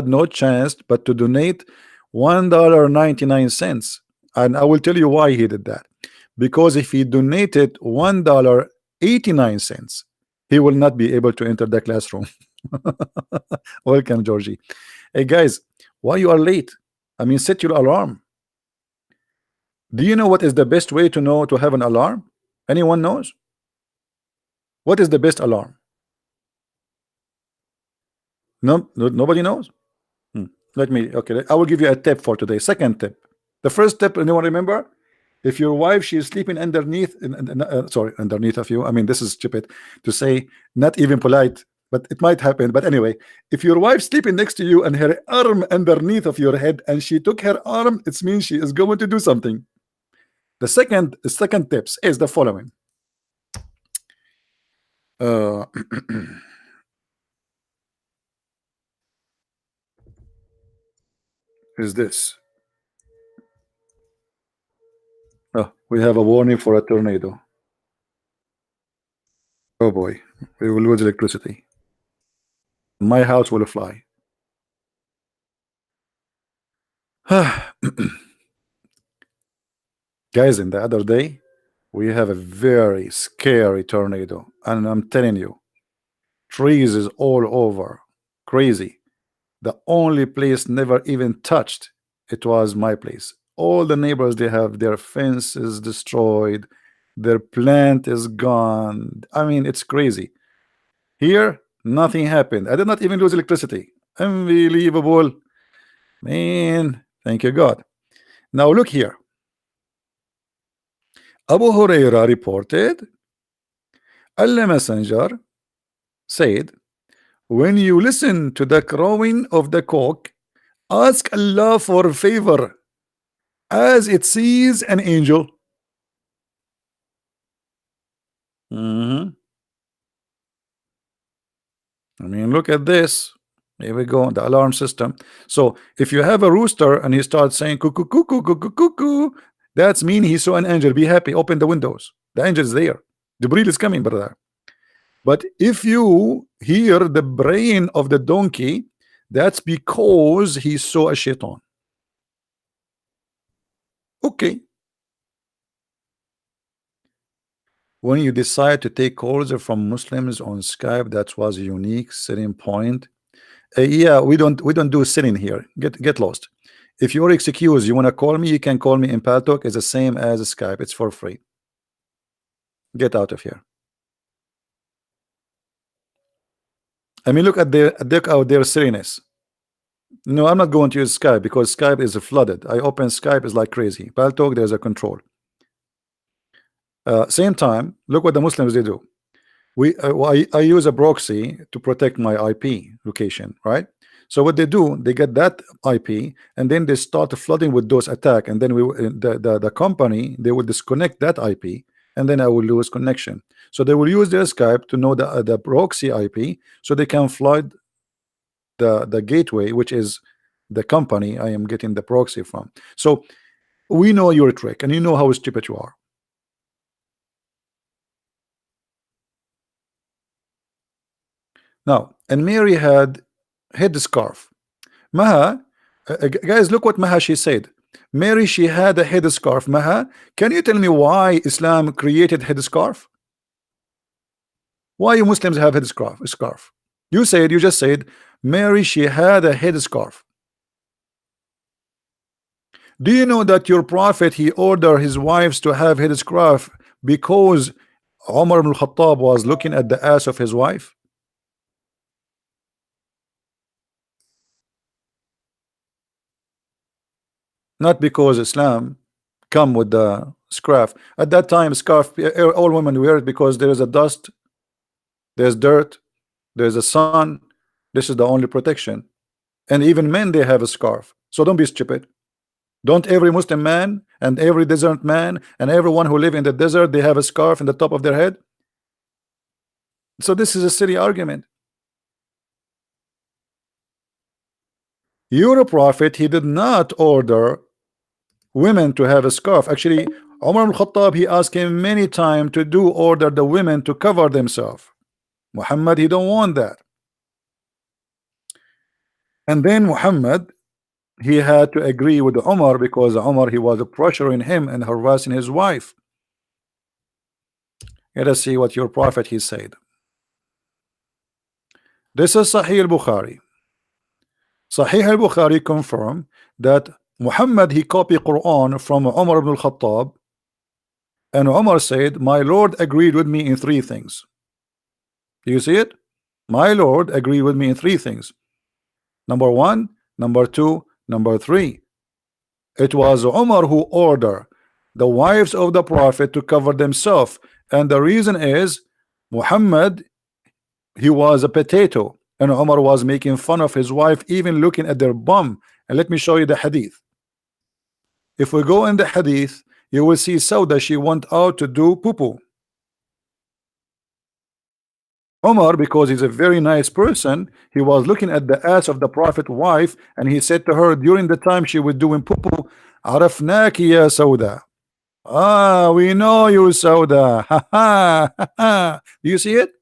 no chance but to donate $1.99. And I will tell you why he did that. Because if he donated $1.89, he will not be able to enter the classroom. Welcome, Georgie. Hey guys, why you are late? I mean, set your alarm. Do you know what is the best way to know to have an alarm? Anyone knows? What is the best alarm? No, nobody knows. Let me, okay, I will give you a tip for today. Second tip. The first tip, anyone remember? If your wife, she is sleeping underneath, sorry, underneath of you. I mean, this is stupid to say, not even polite, but it might happen. But anyway, if your wife sleeping next to you and her arm underneath of your head and she took her arm, it means she is going to do something. The second tips is the following. Is this. Oh, we have a warning for a tornado. Oh boy, we will lose electricity. My house will fly. Guys, in the other day, we have a very scary tornado, and I'm telling you, trees is all over. Crazy. The only place never even touched, it was my place. All the neighbors, they have their fences destroyed, their plant is gone. I mean, it's crazy. Here, nothing happened. I did not even lose electricity. Unbelievable. Man, thank you, God. Now look here. Abu Huraira reported, Allah Messenger said, when you listen to the crowing of the cock, ask Allah for favor as it sees an angel. I mean, look at this. Here we go, the alarm system. So if you have a rooster and he starts saying cuckoo, cuckoo, cuckoo, cuckoo, that's mean he saw an angel. Be happy, open the windows. The angel is there. Jibril is coming, brother. But if you hear the braying of the donkey, that's because he saw a shaitan. Okay. When you decide to take calls from Muslims on Skype, that was a unique selling point. Yeah, we don't do sitting here. Get lost. If you're excused, you want to call me, you can call me in Paltalk. It's the same as Skype. It's for free. Get out of here. I mean, look out their silliness. No, I'm not going to use Skype because Skype is flooded. I open Skype is like crazy. Paltalk, there's a control. Same time, look what the Muslims they do. I use a proxy to protect my IP location, right? So what they do, they get that IP and then they start flooding with those attack, and then the company they will disconnect that IP, and then I will lose connection. So they will use their Skype to know the proxy IP, so they can flood the gateway, which is the company I am getting the proxy from. So we know your trick, and you know how stupid you are. Now, and Mary had headscarf. Maha, guys, look what Maha she said. Mary, she had a headscarf. Maha, can you tell me why Islam created headscarf? Why you Muslims have headscarf? Scarf. You just said Mary, she had a headscarf. Do you know that your prophet he ordered his wives to have headscarf because Umar ibn Khattab was looking at the ass of his wife? Not because Islam come with the scarf. At that time, scarf all women wear it because there is a dust, there's dirt, there's a sun. This is the only protection. And even men they have a scarf. So don't be stupid. Don't every Muslim man and every desert man and everyone who live in the desert they have a scarf in the top of their head? So this is a silly argument. Your prophet he did not order women to have a scarf. Actually, Umar al-Khattab he asked him many times to do order the women to cover themselves. Muhammad he don't want that. And then Muhammad he had to agree with Umar because Umar he was pressuring him and harassing his wife. Let us see what your prophet he said. This is Sahih al-Bukhari. Sahih al-Bukhari confirm that Muhammad he copied Quran from Umar ibn al-Khattab, and Umar said, my Lord agreed with me in three things. You see it? My Lord agreed with me in three things. Number one, number two, number three. It was Umar who ordered the wives of the Prophet to cover themselves, and the reason is Muhammad he was a potato, and Umar was making fun of his wife, even looking at their bum. And let me show you the hadith. If we go in the hadith, you will see Sauda, she went out to do poo-poo. Umar, because he's a very nice person, he was looking at the ass of the Prophet wife, and he said to her during the time she was doing poo-poo, Arafnaki ya Sauda. Ah, we know you, Sauda. Ha ha ha ha. Do you see it?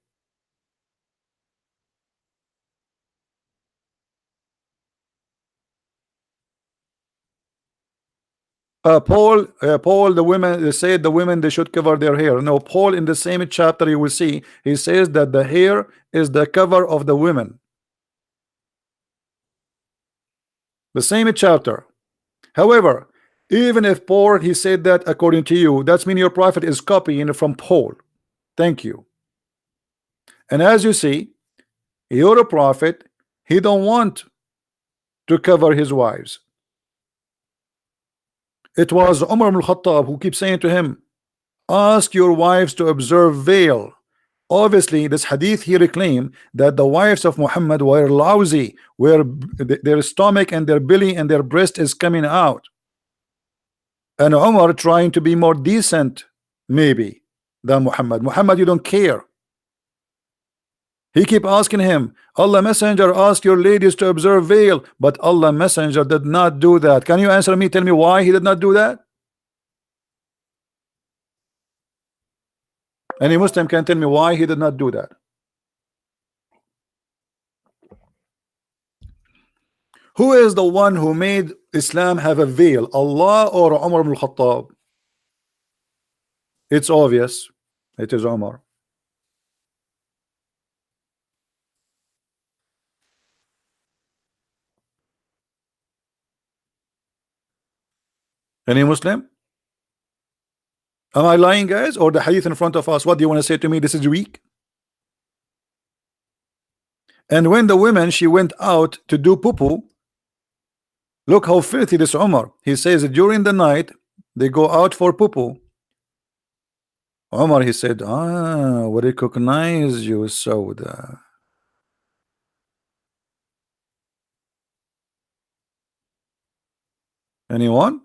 Paul, the women they said the women they should cover their hair. No, Paul in the same chapter you will see he says that the hair is the cover of the women. The same chapter. However, even if Paul he said that according to you, that's mean your prophet is copying from Paul. Thank you. And as you see, your prophet he don't want to cover his wives. It was Umar ibn Khattab who keeps saying to him, ask your wives to observe veil. Obviously, this hadith here claim that the wives of Muhammad were lousy, where their stomach and their belly and their breast is coming out. And Umar trying to be more decent, maybe, than Muhammad. Muhammad, you don't care. He keep asking him, Allah Messenger, ask your ladies to observe veil, but Allah Messenger did not do that. Can you answer me? Tell me why he did not do that? Any Muslim can tell me why he did not do that. Who is the one who made Islam have a veil, Allah or Umar ibn Khattab? It's obvious. It is Umar. Any Muslim? Am I lying, guys? Or the hadith in front of us? What do you want to say to me? This is weak. And when the woman she went out to do poo-poo, look how filthy this Umar. He says during the night they go out for poo-poo. Umar, he said, we recognize you, Sauda. Anyone?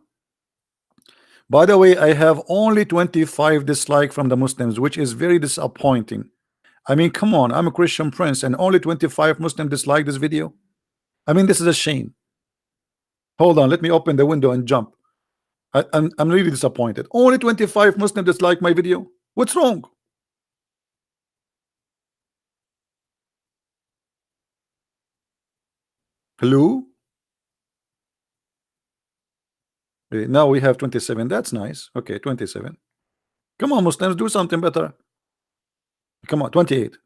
By the way, I have only 25 dislike from the Muslims, which is very disappointing. I mean, come on, I'm a Christian prince and only 25 Muslims dislike this video. I mean, this is a shame. Hold on, let me open the window and jump. I'm really disappointed. Only 25 Muslims dislike my video. What's wrong? Hello? Now we have 27. That's nice. Okay, 27. Come on, Muslims, do something better. Come on, 28.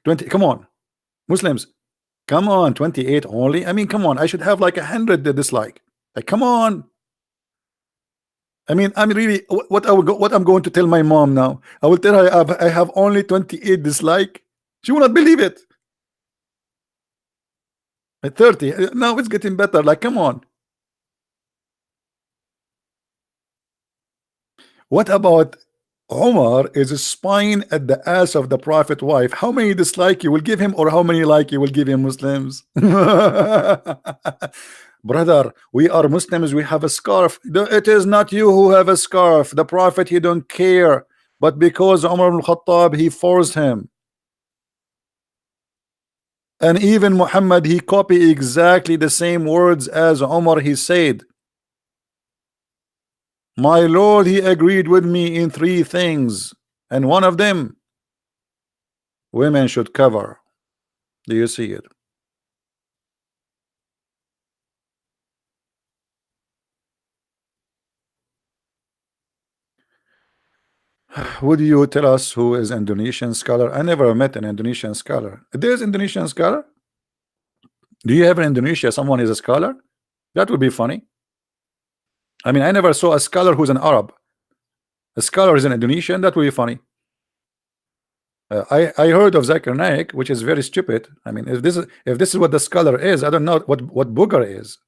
20. Come on, Muslims. Come on, 28 only. I mean, come on. I should have like 100 dislike. Like, come on. I mean, I'm really what I'm going to tell my mom now. I will tell her I have only 28 dislike. She will not believe it. At 30. Now it's getting better. Like, come on. What about Omar is spying at the ass of the Prophet wife? How many dislike you will give him, or how many like you will give him, Muslims? Brother, we are Muslims, we have a scarf. It is not you who have a scarf. The Prophet, he don't care. But because Umar ibn Khattab, he forced him. And even Muhammad, he copied exactly the same words as Umar, he said. My Lord, he agreed with me in 3 things. And one of them, women should cover. Do you see it? Would you tell us who is Indonesian scholar? I never met an Indonesian scholar. There's Indonesian scholar? Do you have in Indonesia someone is a scholar? That would be funny. I mean, I never saw a scholar who's an Arab. A scholar is an Indonesian. That would be funny. I heard of Zakir Naik, which is very stupid. I mean, if this is what the scholar is, I don't know what booger is.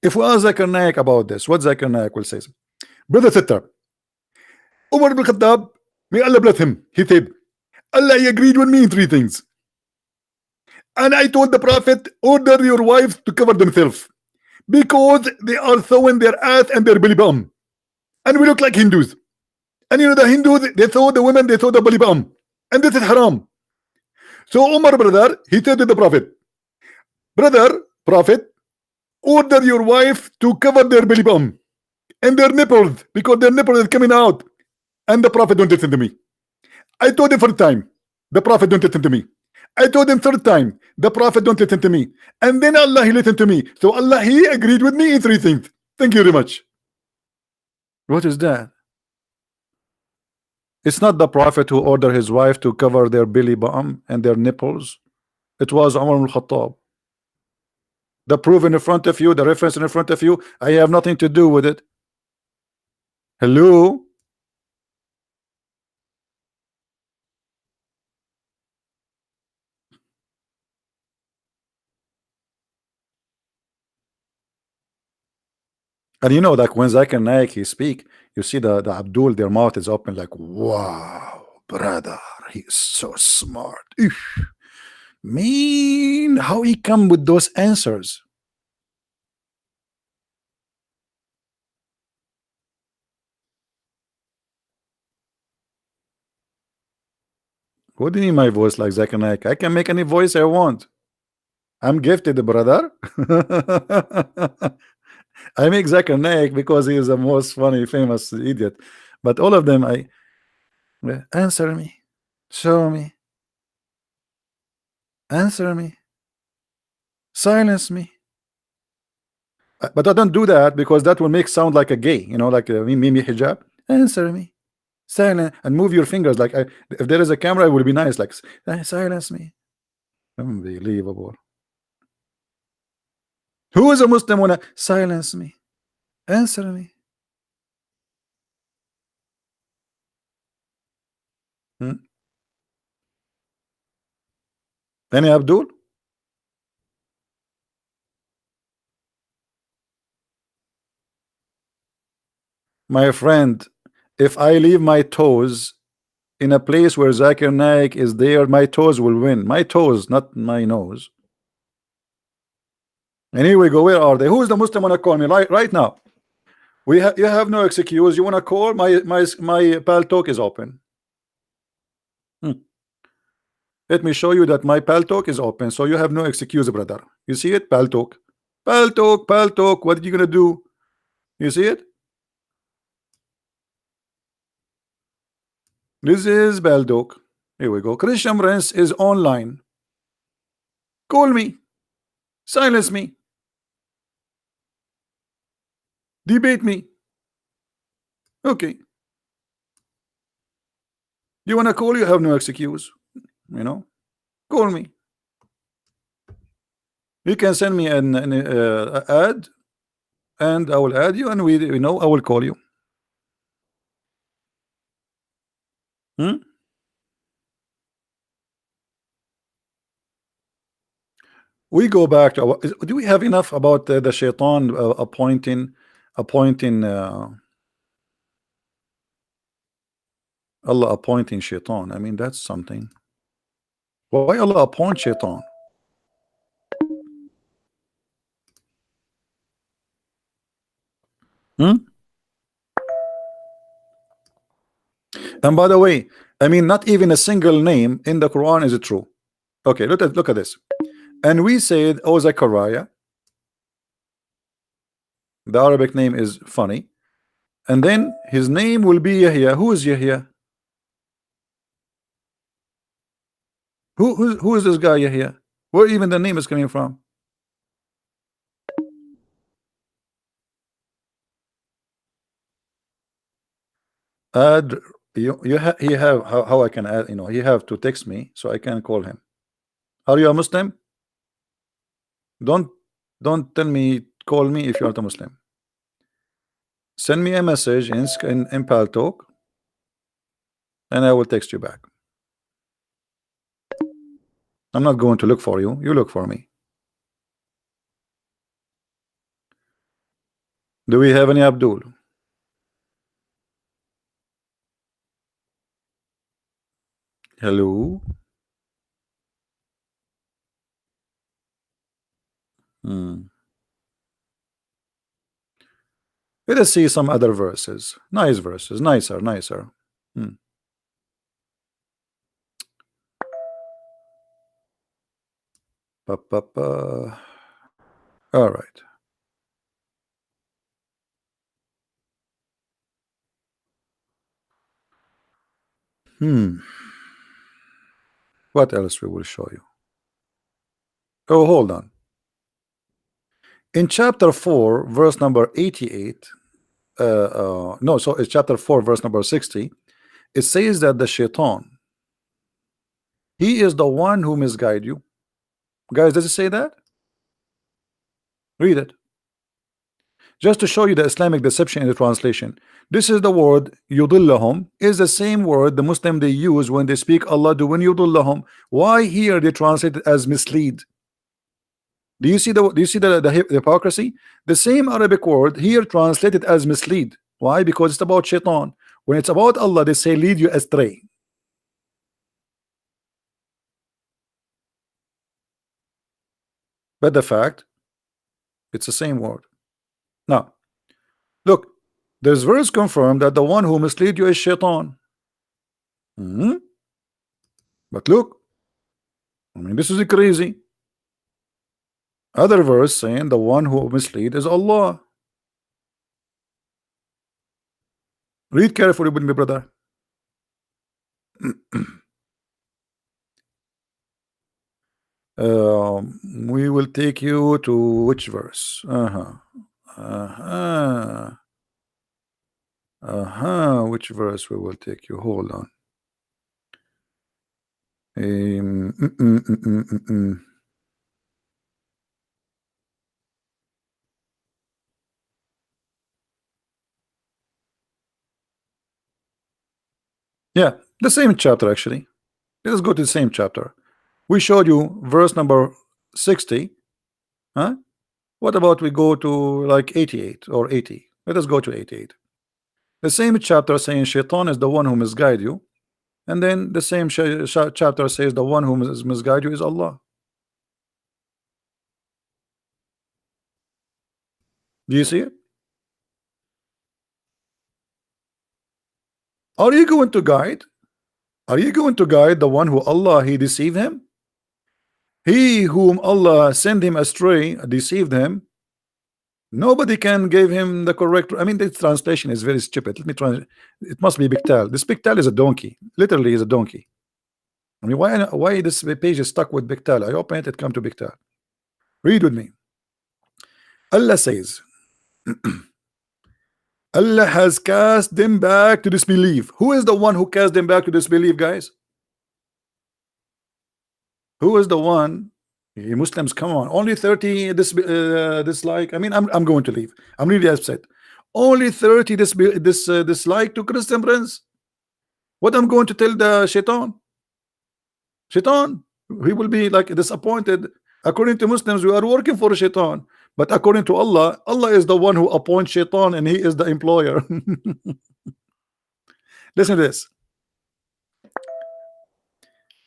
If we ask Zakir Naik about this, what Zakir Naik will say? Brother Sitter, Umar ibn Khattab, may Allah bless him, he said, Allah agreed with me in 3 things. And I told the Prophet, order your wives to cover themselves because they are throwing their ass and their belly button. And we look like Hindus. And you know the Hindus, they throw the women, they throw the belly button. And this is haram. So Umar, brother, he said to the Prophet, brother, Prophet, order your wife to cover their belly button and their nipples because their nipple is coming out. And the Prophet don't listen to me. I told him 1st time, the Prophet don't listen to me. I told him 3rd time, the Prophet don't listen to me. And then Allah, he listened to me. So Allah, he agreed with me in 3 things. Thank you very much. What is that? It's not the Prophet who ordered his wife to cover their belly button and their nipples. It was Umar ibn Khattab. The proof in front of you, the reference in front of you, I have nothing to do with it. Hello? And you know, like when Zakir Naik he speak, you see the Abdul, their mouth is open like, wow, brother, he's so smart. Eesh. Man, how he come with those answers? What do you mean my voice like Zakir Naik? I can make any voice I want. I'm gifted, brother. I make Zakir Naik because he is the most funny, famous idiot. But all of them, I answer me, show me, answer me, silence me. But I don't do that because that will make sound like a gay, you know, like Mimi hijab. Answer me, silence, and move your fingers. Like if there is a camera, it would be nice. Like silence me. Unbelievable. Who is a Muslim wanna silence me? Answer me. Hmm? Any Abdul? My friend, if I leave my toes in a place where Zakir Naik is there, my toes will win. My toes, not my nose. And here we go. Where are they? Who is the Muslim wanna call me right now? You have no excuse. You wanna call my pal talk is open. Hmm. Let me show you that my pal talk is open, so you have no excuse, brother. You see it? Pal talk. Pal talk, pal talk. What are you gonna do? You see it? This is pal talk. Here we go. Christian Prince is online. Call me. Silence me. Debate me. Okay. You wanna call? You have no excuse. You know. Call me. You can send me an ad, and I will add you, and I will call you. Hmm? We go back to do we have enough about the shaitan appointing Allah appointing shaitan? I mean, that's something. Why Allah appoint shaitan? Hmm? And by the way, I mean, not even a single name in the Quran is true. Okay, look at this. And we said, oh, Zechariah, the Arabic name is funny, and then his name will be Yahya. Who is Yahya? Who is this guy Yahya? Where even the name is coming from? Add he have how I can add, he have to text me so I can call him. Are you a Muslim? Don't don't tell me call me if you're not a Muslim. Send me a message in Pal Talk and I will text you back. I'm not going to look for you. You look for me. Do we have any Abdul? Hello. Hmm. Let us see some other verses. Nice verses. Nicer. Hmm. Pa, pa, pa. All right. Hmm. What else we will show you? Oh, hold on. In chapter 4, verse number 88, no, so it's chapter 4, verse number 60, it says that the shaitan, he is the one who misguide you. Guys, does it say that? Read it. Just to show you the Islamic deception in the translation. This is the word yudillahum, is the same word the Muslim they use when they speak Allah do when yudillahum. Why here they translate it as mislead? Do you see the hypocrisy? The same Arabic word here translated as mislead. Why? Because it's about shaitan. When it's about Allah, they say lead you astray. But the fact, it's the same word. Now, look, there's verse confirmed that the one who mislead you is shaitan. Mhm. But look, I mean, this is crazy. Other verse saying the one who mislead is Allah. Read carefully with me, brother. We will take you to which verse? Which verse we will take you? Hold on. Um, mm, mm, mm, mm, mm, mm. Yeah, the same chapter actually. Let us go to the same chapter. We showed you verse number 60. Huh? What about we go to like 88 or 80? Let us go to 88. The same chapter saying Shaitan is the one who misguide you, and then the same chapter says the one who misguide you is Allah. Do you see it? Are you going to guide? Are you going to guide the one who Allah he deceived him? He whom Allah sent him astray deceived him. Nobody can give him the correct. I mean, this translation is very stupid. Let me try. It must be Bictal. This Bictal is a donkey. Literally, is a donkey. I mean, why this page is stuck with Bictal? I open it. It come to Bictal. Read with me. Allah says, Allah has cast them back to disbelief. Who is the one who cast them back to disbelief, guys? Who is the one? You Muslims, come on. Only 30 dislike. I mean, I'm going to leave. I'm really upset. Only 30 dislike to Christian Prince. What I'm going to tell the Shaitan? Shaitan, he will be like disappointed. According to Muslims, we are working for Shaitan. But according to Allah, Allah is the one who appoints Shaitan and he is the employer. Listen to this.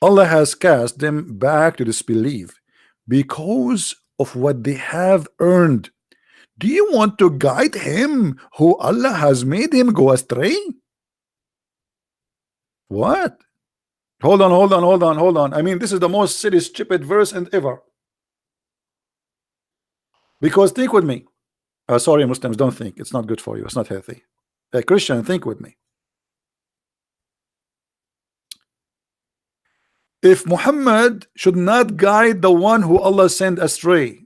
Allah has cast them back to disbelief because of what they have earned. Do you want to guide him who Allah has made him go astray? What? Hold on. I mean, this is the most silly, stupid verse and ever. Because think with me. Sorry, Muslims, don't think. It's not good for you. It's not healthy. Christian, think with me. If Muhammad should not guide the one who Allah sent astray,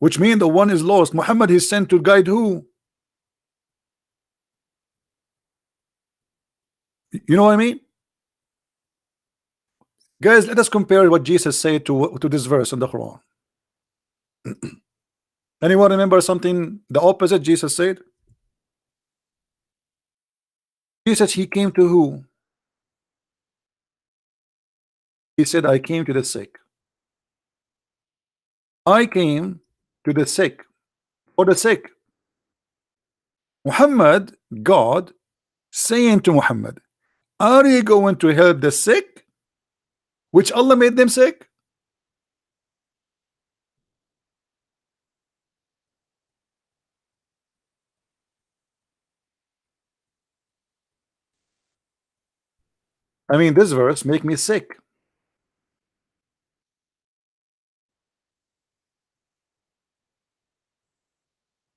which means the one is lost, Muhammad is sent to guide who? You know what I mean? Guys, let us compare what Jesus said to this verse in the Quran. Anyone remember something the opposite Jesus said? Jesus, he came to who? He said, I came to the sick. I came to the sick, or the sick. Muhammad, God, saying to Muhammad, are you going to help the sick, which Allah made them sick? I mean, this verse make me sick.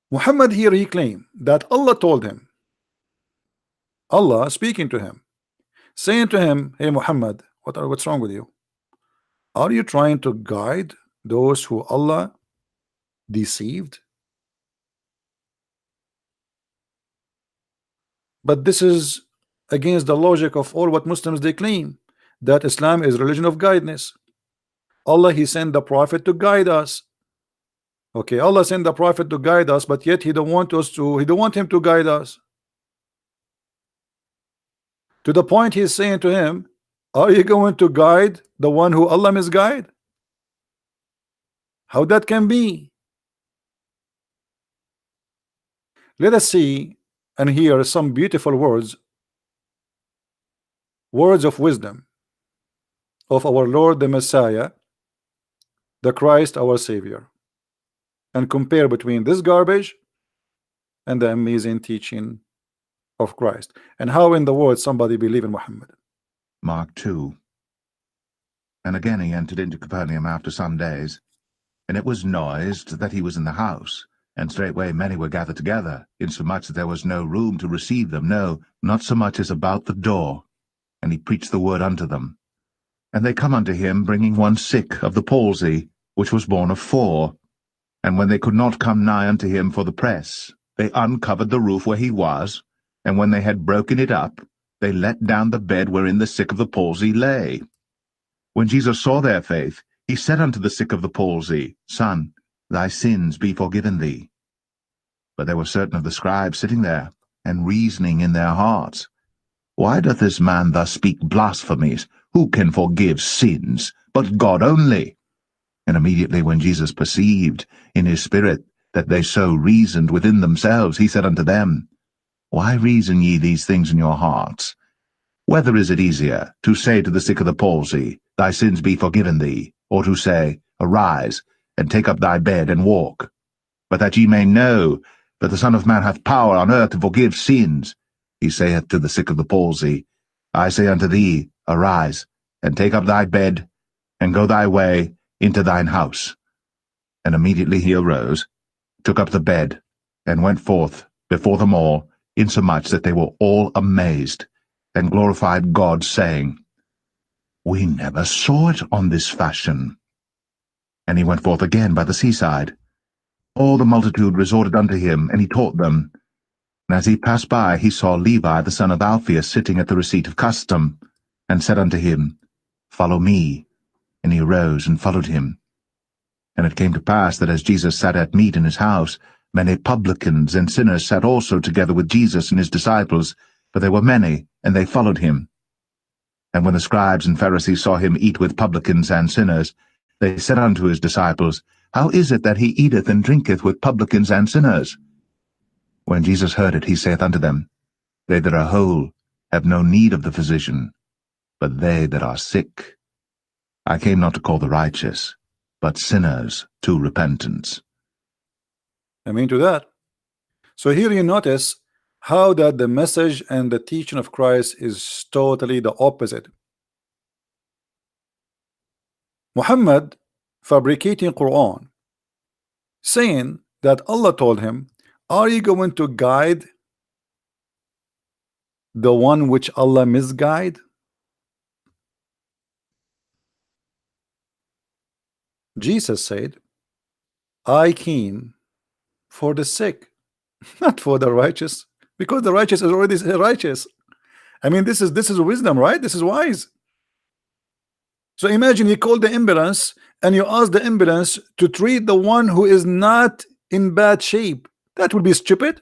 Muhammad here, he claimed that Allah told him, Allah speaking to him, saying to him, hey Muhammad, what's wrong with you? Are you trying to guide those who Allah deceived? But this is against the logic of all what Muslims they claim, that Islam is religion of guidance. Allah, he sent the prophet to guide us. Okay, Allah sent the prophet to guide us, but yet he don't want him to guide us. To the point he's saying to him, are you going to guide the one who Allah misguide? How that can be? Let us see and hear some beautiful words of wisdom of our Lord the Messiah, the Christ our Savior, and compare between this garbage and the amazing teaching of Christ, and how in the world somebody believe in Muhammad. Mark 2. And again he entered into Capernaum after some days, and it was noised that he was in the house, and straightway many were gathered together, insomuch that there was no room to receive them, no, not so much as about the door. And he preached the word unto them. And they come unto him, bringing one sick of the palsy, which was born of 4. And when they could not come nigh unto him for the press, they uncovered the roof where he was, and when they had broken it up, they let down the bed wherein the sick of the palsy lay. When Jesus saw their faith, he said unto the sick of the palsy, Son, thy sins be forgiven thee. But there were certain of the scribes sitting there, and reasoning in their hearts, Why doth this man thus speak blasphemies? Who can forgive sins but God only? And immediately when Jesus perceived in his spirit that they so reasoned within themselves, he said unto them, Why reason ye these things in your hearts? Whether is it easier to say to the sick of the palsy, Thy sins be forgiven thee, or to say, Arise, and take up thy bed and walk? But that ye may know that the Son of Man hath power on earth to forgive sins, he saith to the sick of the palsy, I say unto thee, Arise, and take up thy bed, and go thy way into thine house. And immediately he arose, took up the bed, and went forth before them all, insomuch that they were all amazed, and glorified God, saying, We never saw it on this fashion. And he went forth again by the seaside. All the multitude resorted unto him, and he taught them. And as he passed by, he saw Levi the son of Alphaeus sitting at the receipt of custom, and said unto him, Follow me. And he arose and followed him. And it came to pass that as Jesus sat at meat in his house, many publicans and sinners sat also together with Jesus and his disciples, for they were many, and they followed him. And when the scribes and Pharisees saw him eat with publicans and sinners, they said unto his disciples, How is it that he eateth and drinketh with publicans and sinners? When Jesus heard it, he saith unto them, They that are whole have no need of the physician, but they that are sick. I came not to call the righteous, but sinners to repentance. I mean to that. So here you notice how that the message and the teaching of Christ is totally the opposite. Muhammad fabricating Quran, saying that Allah told him, are you going to guide the one which Allah misguide? Jesus said, I came for the sick, not for the righteous, because the righteous is already righteous. I mean, this is wisdom, right? This is wise. So imagine you call the ambulance and you ask the ambulance to treat the one who is not in bad shape. That would be stupid.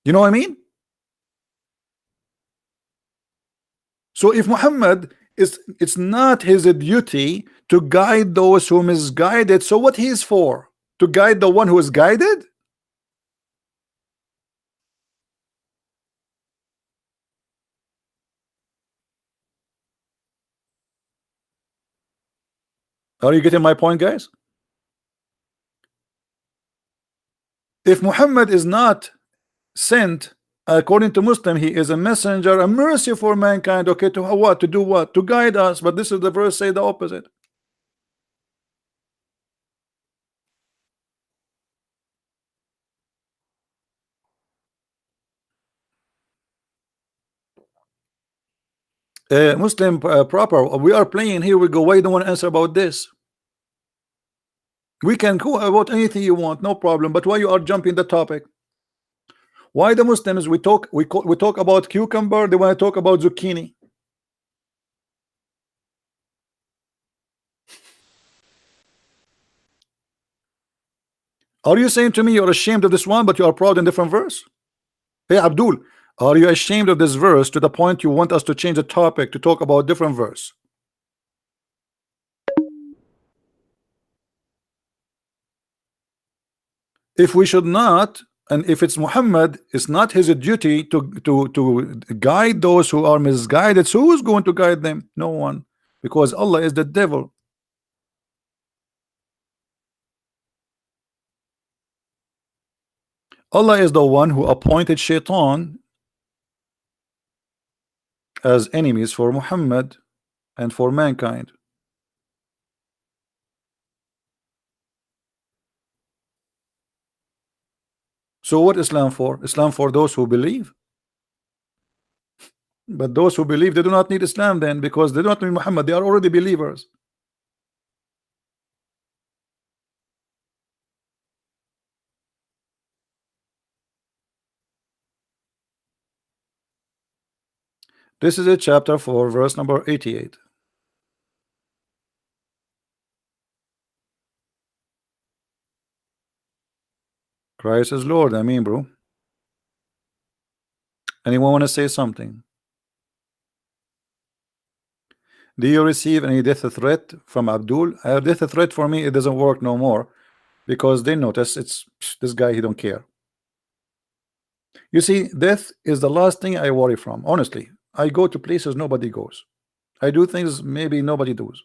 You know what I mean? So if Muhammad is, it's not his duty to guide those who misguided. So what he is for? To guide the one who is guided? Are you getting my point, guys? If Muhammad is not sent according to Muslim, he is a messenger, a mercy for mankind. Okay, to what? To do what? To guide us. But this is the verse say the opposite. Muslim proper. We are playing here. We go. Why you don't want to answer about this? We can go about anything you want, no problem. But why you are jumping the topic? Why the Muslims we talk about cucumber? They want to talk about zucchini. Are you saying to me you're ashamed of this one, but you are proud in different verse? Hey Abdul, are you ashamed of this verse to the point you want us to change the topic to talk about different verse? If we should not, and if it's Muhammad, it's not his duty to guide those who are misguided. So who's going to guide them? No one, because Allah is the devil. Allah is the one who appointed Shaitan as enemies for Muhammad and for mankind. So what Islam for? Islam for those who believe. But those who believe, they do not need Islam then, because they do not need Muhammad. They are already believers. This is a chapter 4, verse number 88. Christ is Lord. I mean, bro. Anyone want to say something? Do you receive any death threat from Abdul? Death threat for me, it doesn't work no more because they notice it's this guy, he don't care. You see, death is the last thing I worry from. Honestly, I go to places nobody goes. I do things maybe nobody does.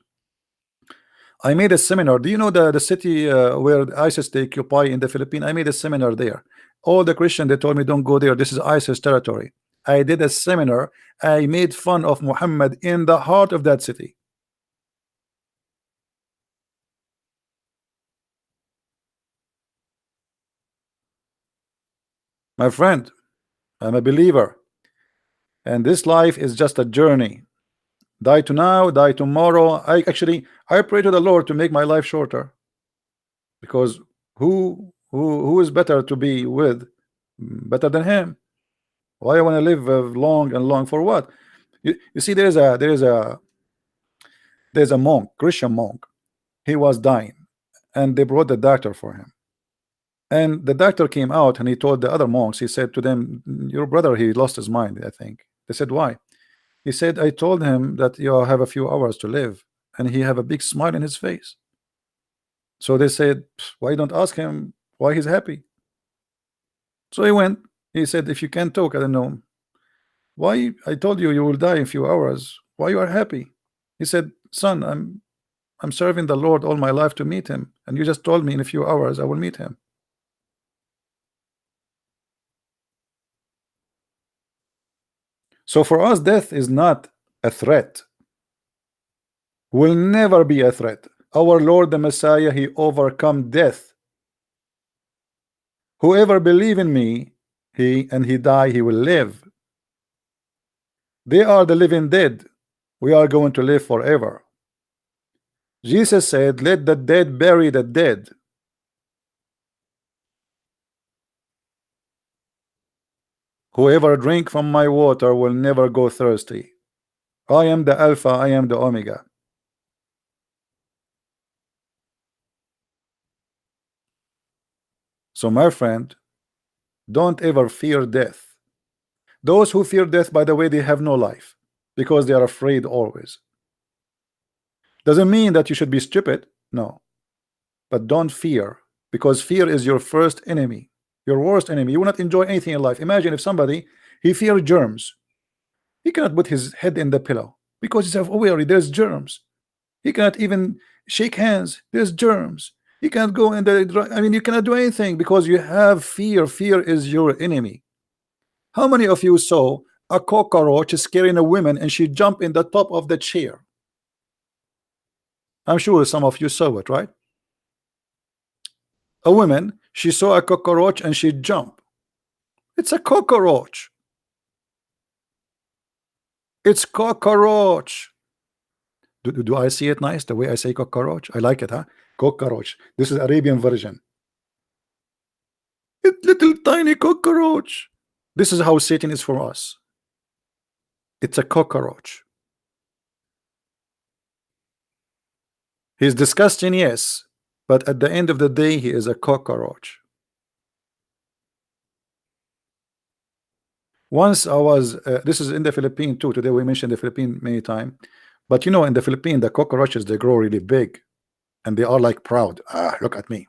I made a seminar. Do you know the city where ISIS they occupy in the Philippines? I made a seminar there. All the Christians they told me don't go there. This is ISIS territory. I did a seminar. I made fun of Muhammad in the heart of that city. My friend, I'm a believer, and this life is just a journey. Die to now, die tomorrow. I pray to the Lord to make my life shorter because who is better to be with, better than him? Why I want to live long and long for what? You see, there's a monk, Christian monk. He was dying, and they brought the doctor for him. And the doctor came out and he told the other monks. He said to them, "Your brother, he lost his mind, I think." They said, "Why?" He said, "I told him that you have a few hours to live, and he have a big smile in his face." So they said, "Why don't ask him why he's happy?" So he went. He said, "If you can't talk, I don't know why. I told you you will die in a few hours. Why you are happy?" He said, "Son, I'm serving the Lord all my life to meet him, and you just told me in a few hours I will meet him." So for us, death is not a threat. Will never be a threat. Our Lord the Messiah, he overcome death. Whoever believe in me, he die, he will live. They are the living dead. We are going to live forever. Jesus said, "Let the dead bury the dead." Whoever drink from my water will never go thirsty. I am the Alpha, I am the Omega. So my friend, don't ever fear death. Those who fear death, by the way, they have no life because they are afraid always. Doesn't mean that you should be stupid, no, but don't fear, because fear is your first enemy, your worst enemy. You will not enjoy anything in life. Imagine if somebody, he fears germs. He cannot put his head in the pillow because he's worried there's germs. He cannot even shake hands, there's germs. You cannot go in the, I mean, you cannot do anything because you have fear. Fear is your enemy. How many of you saw a cockroach scaring a woman and she jumped in the top of the chair? I'm sure some of you saw it, right? A woman, she saw a cockroach and she jumped. It's a cockroach. It's cockroach. Do I see it nice the way I say cockroach? I like it, huh? Cockroach. This is Arabian version. It little tiny cockroach. This is how Satan is for us. It's a cockroach. He's disgusting, yes, but at the end of the day, he is a cockroach. Once I was, this is in the Philippines too. Today we mentioned the Philippines many times, but you know, in the Philippines, the cockroaches they grow really big, and they are like proud. Ah, look at me.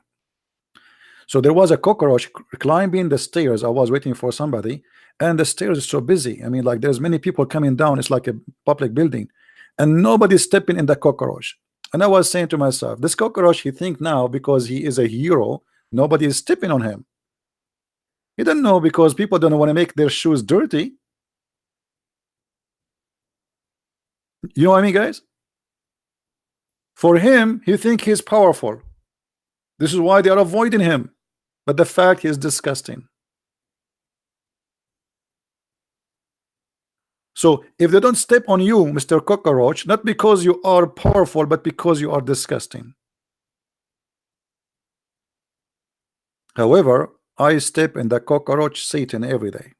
So there was a cockroach climbing the stairs. I was waiting for somebody, and the stairs is so busy. I mean, like there's many people coming down. It's like a public building, and nobody's stepping in the cockroach. And I was saying to myself, this cockroach, he think now because he is a hero, nobody is stepping on him. He don't know because people don't want to make their shoes dirty. You know what I mean, guys? For him, he think he's powerful. This is why they are avoiding him. But the fact is disgusting. So if they don't step on you, Mr. Cockroach, not because you are powerful, but because you are disgusting. However, I step in the cockroach Satan every day.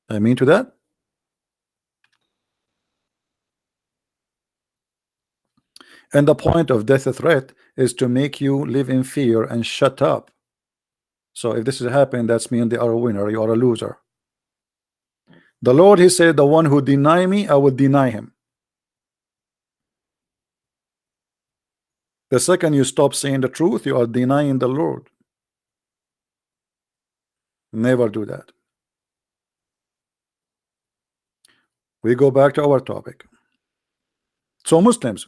I mean to that. And the point of death threat is to make you live in fear and shut up. So if this is happening, that's mean they are a winner, you are a loser. The Lord, he said, the one who deny me, I will deny him. The second you stop saying the truth, you are denying the Lord. Never do that. We go back to our topic. So Muslims,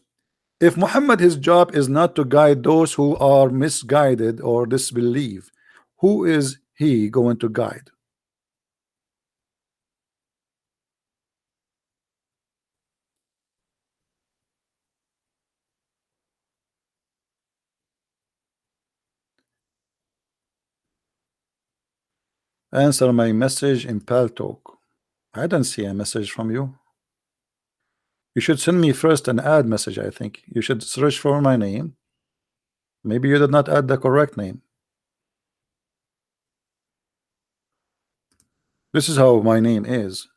if Muhammad, his job is not to guide those who are misguided or disbelieve, who is he going to guide? Answer my message in Paltalk. I don't see a message from you. You should send me first an add message. I think you should search for my name. Maybe you did not add the correct name. This is how my name is.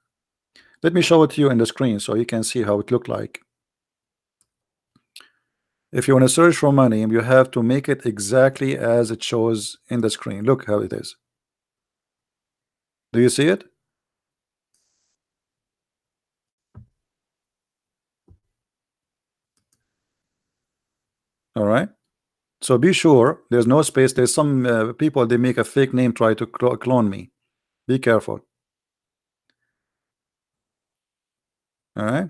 Let me show it to you in the screen so you can see how it looked like. If you want to search for my name, you have to make it exactly as it shows in the screen. Look how it is. Do you see it? All right. So be sure there's no space. There's some people, they make a fake name, try to clone me. Be careful. All right.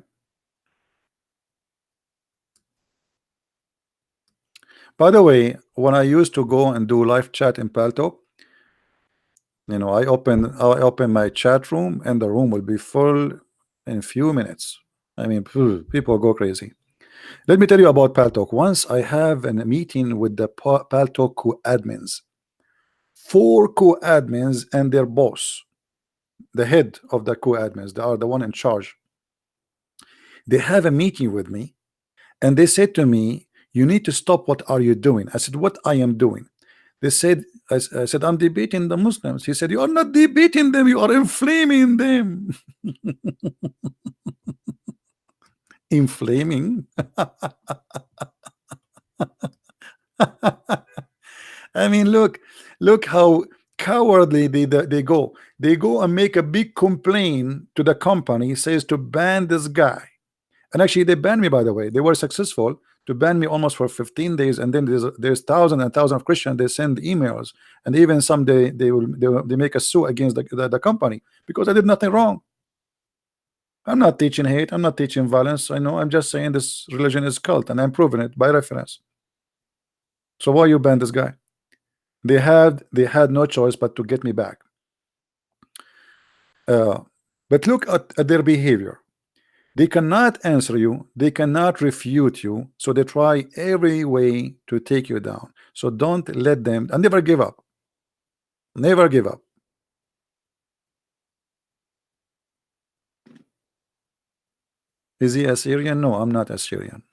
By the way, when I used to go and do live chat in Palto, you know, I open my chat room and the room will be full in few minutes. I mean, people go crazy. Let me tell you about Paltalk. Once I have a meeting with the Paltalk co-admins, 4 co-admins and their boss, the head of the co-admins, they are the one in charge. They have a meeting with me and they said to me, you need to stop. What are you doing? I said, what I am doing? They said, I said, I'm debating the Muslims. He said, you are not debating them, you are inflaming them. Inflaming. I mean, look how cowardly they go. They go and make a big complaint to the company, says to ban this guy. And actually, they banned me, by the way. They were successful to ban me almost for 15 days. And then there's thousands and thousands of Christians. They send emails, and even some they make a sue against the company because I did nothing wrong. I'm not teaching hate. I'm not teaching violence. I know. I'm just saying this religion is cult, and I'm proving it by reference. So why you ban this guy? They had no choice but to get me back. But look at their behavior. They cannot answer you, they cannot refute you, so they try every way to take you down. So don't let them, and never give up. Never give up. Is he Assyrian? No, I'm not Assyrian,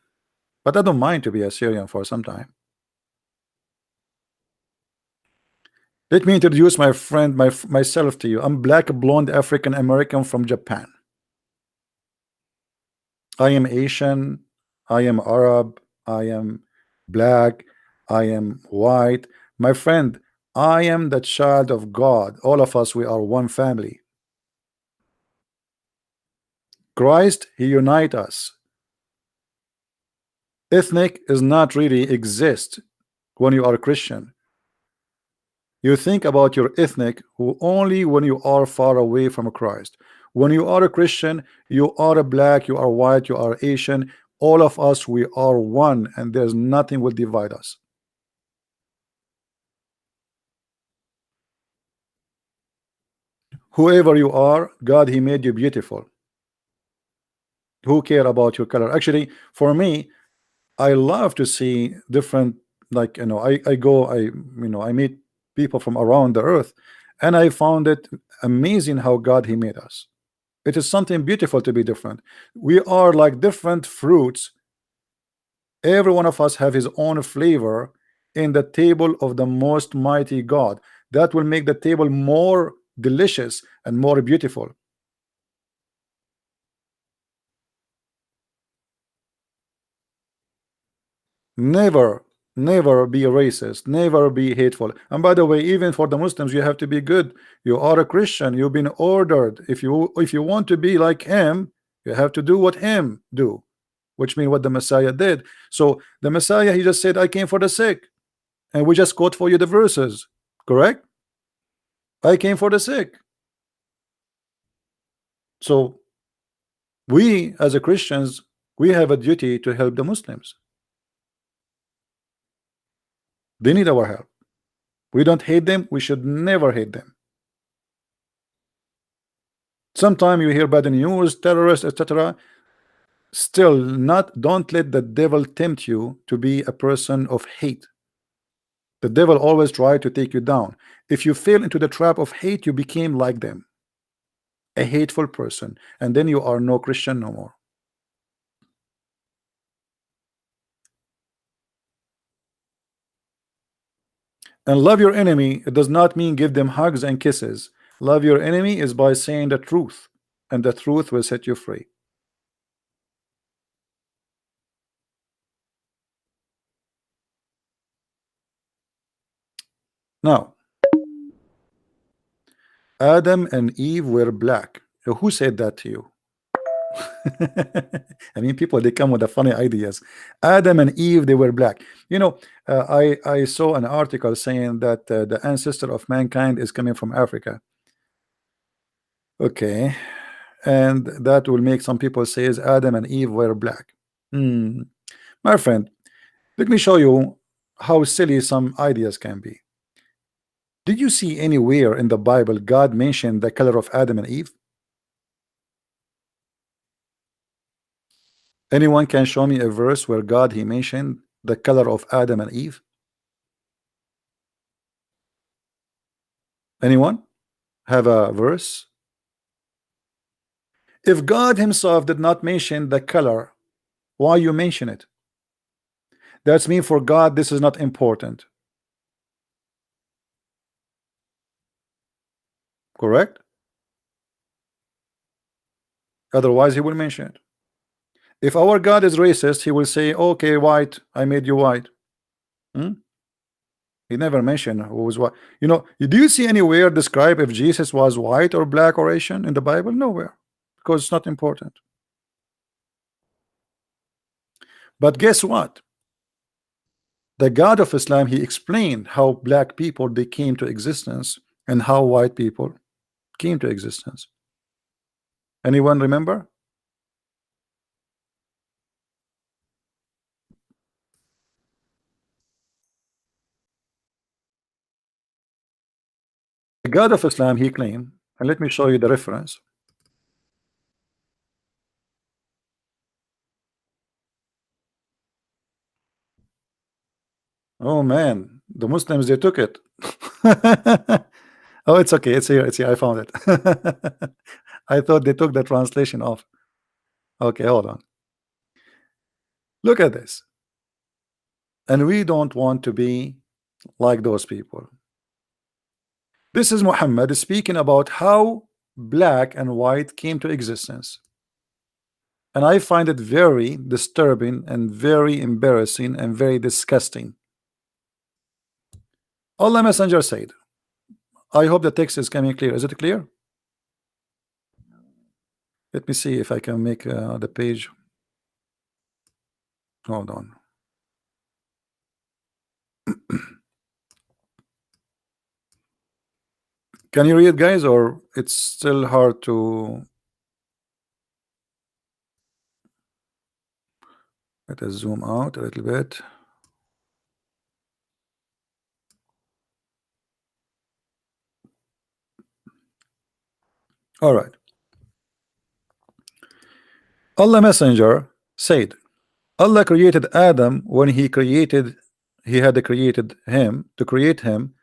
but I don't mind to be Assyrian for some time. Let me introduce my friend, myself to you. I'm black, blonde, African American from Japan. I am Asian, I am Arab, I am black, I am white. My friend, I am the child of God. All of us, we are one family. Christ, he unite us. Ethnic is not really exist when you are a Christian. You think about your ethnic only when you are far away from Christ. When you are a Christian, you are a black, you are white, you are Asian. All of us, we are one, and there's nothing will divide us. Whoever you are, God, he made you beautiful. Who care about your color? Actually, for me, I love to see different, like, you know, I go, I meet people from around the earth, and I found it amazing how God he made us. It is something beautiful to be different. We are like different fruits. Every one of us have his own flavor in the table of the most mighty God. That will make the table more delicious and more beautiful. Never Never be racist, never be hateful. And by the way, even for the Muslims, you have to be good. You are a Christian, you've been ordered. If you want to be like him, you have to do what him do, which means what the Messiah did. So the Messiah, he just said, I came for the sick, and we just quote for you the verses, correct? I came for the sick. So we as a Christians, we have a duty to help the Muslims. They need our help. We don't hate them, we should never hate them. Sometimes you hear bad news, terrorists, etc. Still, not don't let the devil tempt you to be a person of hate. The devil always try to take you down. If you fell into the trap of hate, you became like them, a hateful person, and then you are no Christian no more. And love your enemy, it does not mean give them hugs and kisses. Love your enemy is by saying the truth, and the truth will set you free. Now, Adam and Eve were black. Who said that to you? I mean, people, they come with the funny ideas. Adam and Eve, they were black. You know, I saw an article saying that the ancestor of mankind is coming from Africa. Okay, and that will make some people say Adam and Eve were black. My friend, let me show you how silly some ideas can be. Did you see anywhere in the Bible God mentioned the color of Adam and Eve? Anyone can show me a verse where God he mentioned the color of Adam and Eve? Anyone have a verse? If God himself did not mention the color, why you mention it? That's mean for God this is not important. Correct? Otherwise he will mention it. If our God is racist, he will say, okay, white, I made you white. He never mentioned who was what. You know, do you see anywhere describe if Jesus was white or black or Asian in the Bible? Nowhere, because it's not important. But guess what? The God of Islam, he explained how black people they came to existence and how white people came to existence. Anyone remember? The God of Islam, he claimed, and let me show you the reference. Oh man, the Muslims they took it. Oh, it's okay. It's here. It's here. I found it. I thought they took the translation off. Okay, hold on. Look at this. And we don't want to be like those people. This is Muhammad speaking about how black and white came to existence. And I find it very disturbing and very embarrassing and very disgusting. Allah Messenger said, I hope the text is coming clear. Is it clear? Let me see if I can make the page. Hold on. Can you read, guys, or it's still hard to? Let us zoom out a little bit. All right. Allah Messenger said, Allah created Adam when he had created him to create him,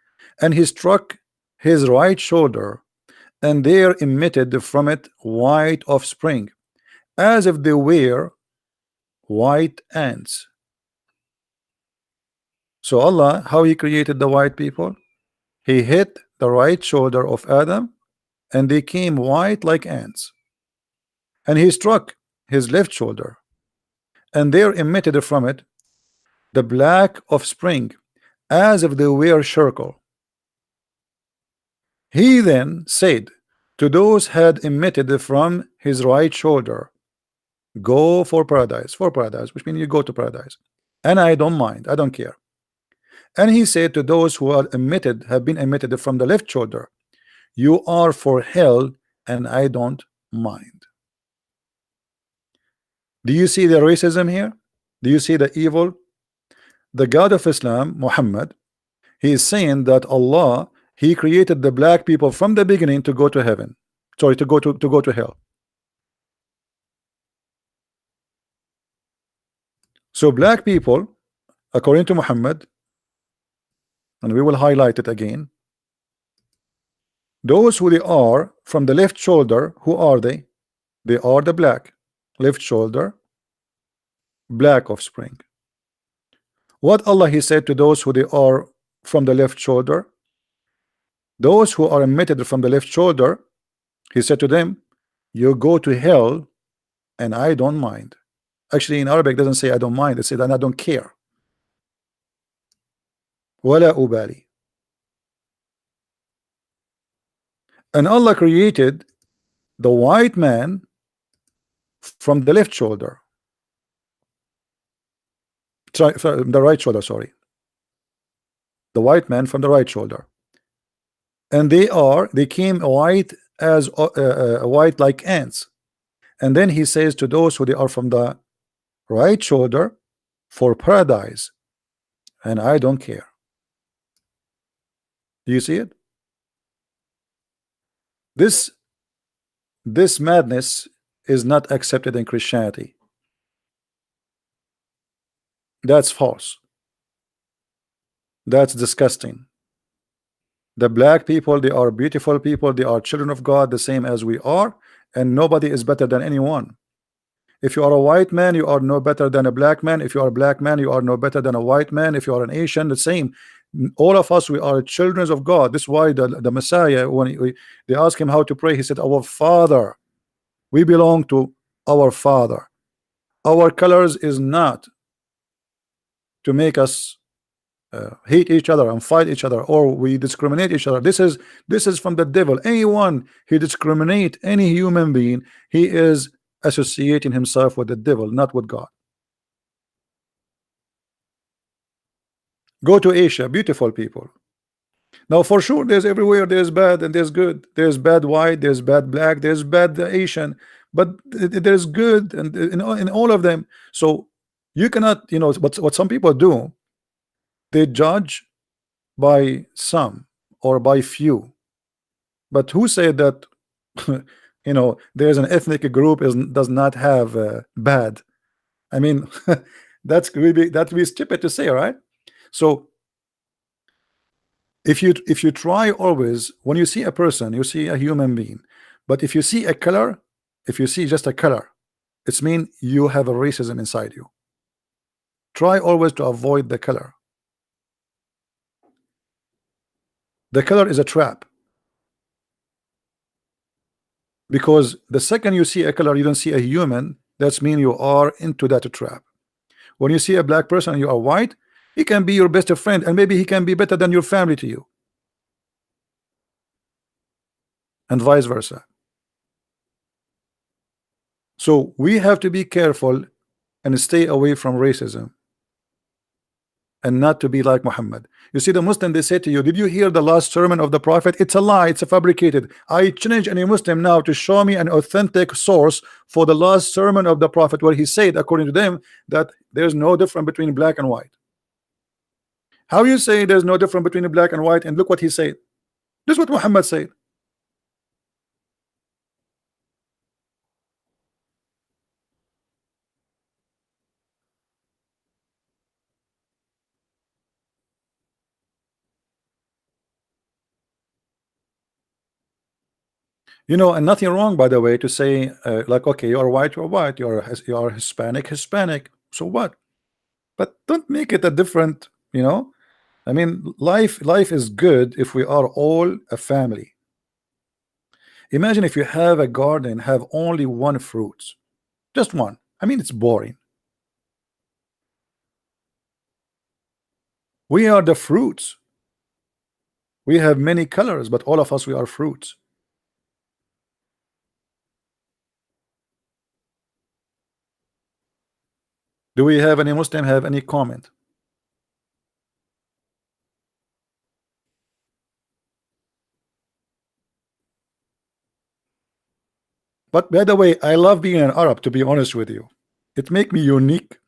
and he struck his right shoulder, and there emitted from it white offspring, as if they were white ants. So Allah, how he created the white people? He hit the right shoulder of Adam, and they came white like ants. And he struck his left shoulder, and there emitted from it the black offspring, as if they were charcoal. He then said to those had emitted from his right shoulder, go for paradise, which means you go to paradise, and I don't mind, I don't care. And he said to those who are emitted, have been emitted from the left shoulder, you are for hell, and I don't mind. Do you see the racism here? Do you see the evil? The God of Islam, Muhammad, he is saying that Allah, he created the black people from the beginning to go to heaven, sorry, to go to hell. So black people, according to Muhammad, and we will highlight it again, those who they are from the left shoulder, who are they? They are the black left shoulder, black offspring. What Allah he said to those who they are from the left shoulder, those who are emitted from the left shoulder, he said to them, you go to hell, and I don't mind. Actually, in Arabic, it doesn't say I don't mind, it says and I don't care. Wala ubali. And Allah created the white man from the left shoulder, the right shoulder, sorry, the white man from the right shoulder, and they came white as white like ants. And then he says to those who they are from the right shoulder, for paradise, and I don't care. Do you see it? This madness is not accepted in Christianity. That's false. That's disgusting. The black people, they are beautiful people, they are children of God, the same as we are, and nobody is better than anyone. If you are a white man, you are no better than a black man. If you are a black man, you are no better than a white man. If you are an Asian, the same. All of us, we are children of God. This is why the Messiah, when they asked him how to pray, he said, our Father. We belong to our Father. Our colors is not to make us hate each other and fight each other, or we discriminate each other. This is from the devil. Anyone he discriminate any human being, he is associating himself with the devil, not with God. Go to Asia, beautiful people. Now for sure there's everywhere, there's bad and there's good, there's bad white, there's bad black, there's bad Asian, but there's good and in all of them. So you cannot, what some people do, they judge by some or by few. But who said that there's an ethnic group does not have bad? I mean, that would be stupid to say, right? So if you try always, when you see a person, you see a human being, but if you see a color, if you see just a color, it's mean you have a racism inside you. Try always to avoid the color. The color is a trap, because the second you see a color, you don't see a human, that's mean you are into that trap. When you see a black person and you are white, he can be your best friend, and maybe he can be better than your family to you, and vice versa. So we have to be careful and stay away from racism, and not to be like Muhammad. You see, the Muslim, they say to you, did you hear the last sermon of the Prophet? It's a lie, it's a fabricated. I challenge any Muslim now to show me an authentic source for the last sermon of the Prophet, where he said, according to them, that there's no difference between black and white. How you say there's no difference between black and white, and look what he said? This is what Muhammad said. And nothing wrong, by the way, to say like, okay, you are white, you are Hispanic, so what? But don't make it a different, I mean, life is good if we are all a family. Imagine if you have a garden, have only one fruit, just one. I mean, it's boring. We are the fruits. We have many colors, but all of us, we are fruits. Do we have any Muslim have any comment? But by the way, I love being an Arab, to be honest with you. It make me unique.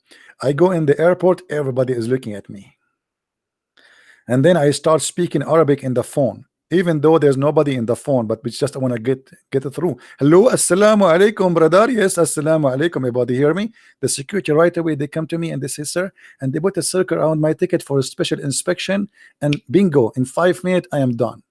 I go in the airport, everybody is looking at me. And then I start speaking Arabic in the phone, even though there's nobody in the phone, but we just want to get it through. Hello, assalamu alaikum, brother. Yes, assalamu alaikum. Everybody hear me? The security right away, they come to me and they say, sir, and they put a circle around my ticket for a special inspection, and bingo, in 5 minutes I am done.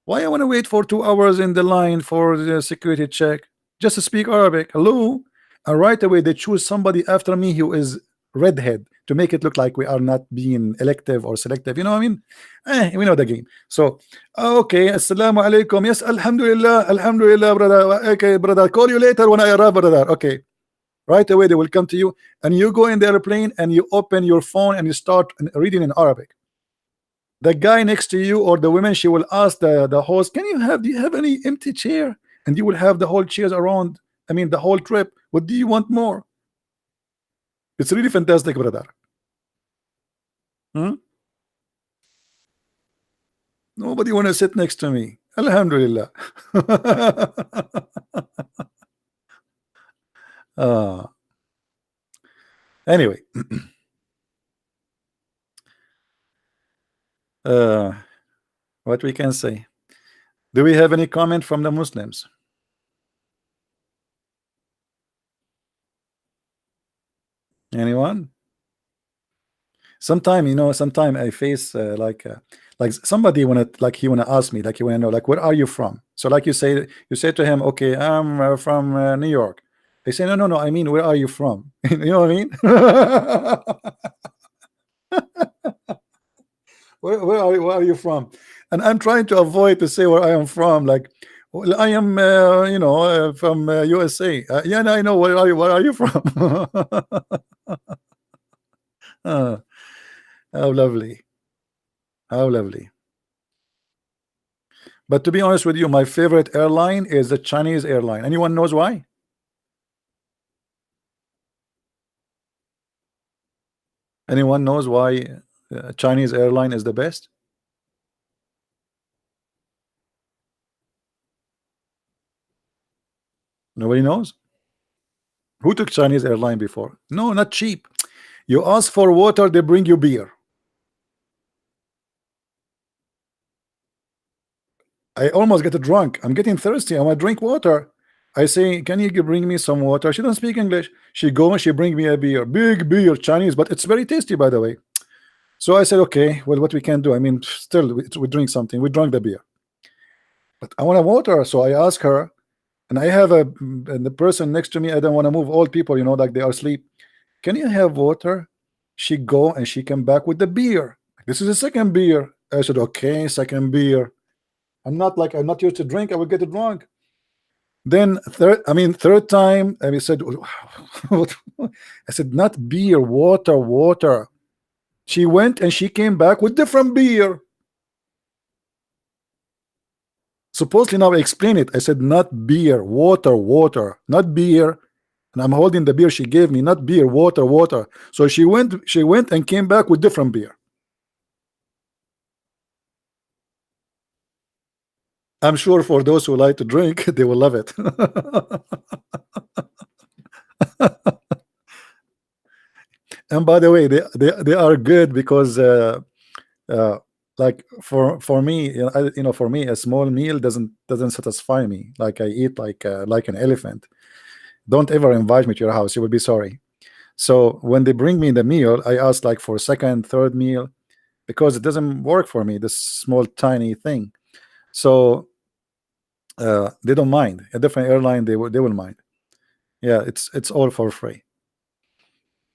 Why I want to wait for 2 hours in the line for the security check? Just to speak Arabic. Hello, and right away they choose somebody after me who is redhead to make it look like we are not being elective or selective. You know what I mean? We know the game. So okay, assalamu alaikum. Yes, alhamdulillah, alhamdulillah, brother. Okay, brother, call you later when I arrive, brother. Okay, right away they will come to you, and you go in the airplane and you open your phone and you start reading in Arabic. The guy next to you or the woman, she will ask the host, can you have, do you have any empty chair? And you will have the whole chairs around, I mean the whole trip. What do you want more? It's really fantastic, brother. Hmm? Nobody want to sit next to me. Alhamdulillah. uh, anyway, uh, what we can say. Do we have any comment from the Muslims? Anyone? Sometime, you know, sometime I face like somebody wanna, like he wanna ask me, like he wanna know, like, where are you from? So like you say to him, okay, I'm from New York. They say, no, no, no, I mean, where are you from? You know what I mean? Where are you from? And I'm trying to avoid to say where I am from. Like, well, I am, you know, from USA. Yeah, I know. Where are you from? uh, how lovely. How lovely. But to be honest with you, my favorite airline is the Chinese airline. Anyone knows why? Anyone knows why Chinese airline is the best? Nobody knows. Who took Chinese airline before? No, not cheap. You ask for water, they bring you beer. I almost get drunk. I'm getting thirsty. I want to drink water. I say, can you bring me some water? She doesn't speak English. She go and she bring me a beer, big beer, Chinese, but it's very tasty, by the way. So I said, okay, well, what we can do? I mean, still, we drink something. We drank the beer, but I want a water. So I ask her, and I have and the person next to me. I don't want to move old people, you know, like they are asleep. Can you have water? She go and she came back with the beer. This is the second beer. I said, okay, second beer. I'm not used to drink. I will get drunk. Then third time, I said, I said, not beer, water, water. She went and she came back with different beer. Supposedly now I explain it. I said, not beer, water, water, not beer. And I'm holding the beer she gave me, not beer, water, water. So she went and came back with different beer. I'm sure for those who like to drink, they will love it. And by the way, they are good because uh, like for me, for me, a small meal doesn't satisfy me. Like I eat like an elephant. Don't ever invite me to your house. You will be sorry. So when they bring me the meal, I ask like for second, third meal because it doesn't work for me. This small tiny thing. So they don't mind. A different airline, they will mind. Yeah, it's all for free.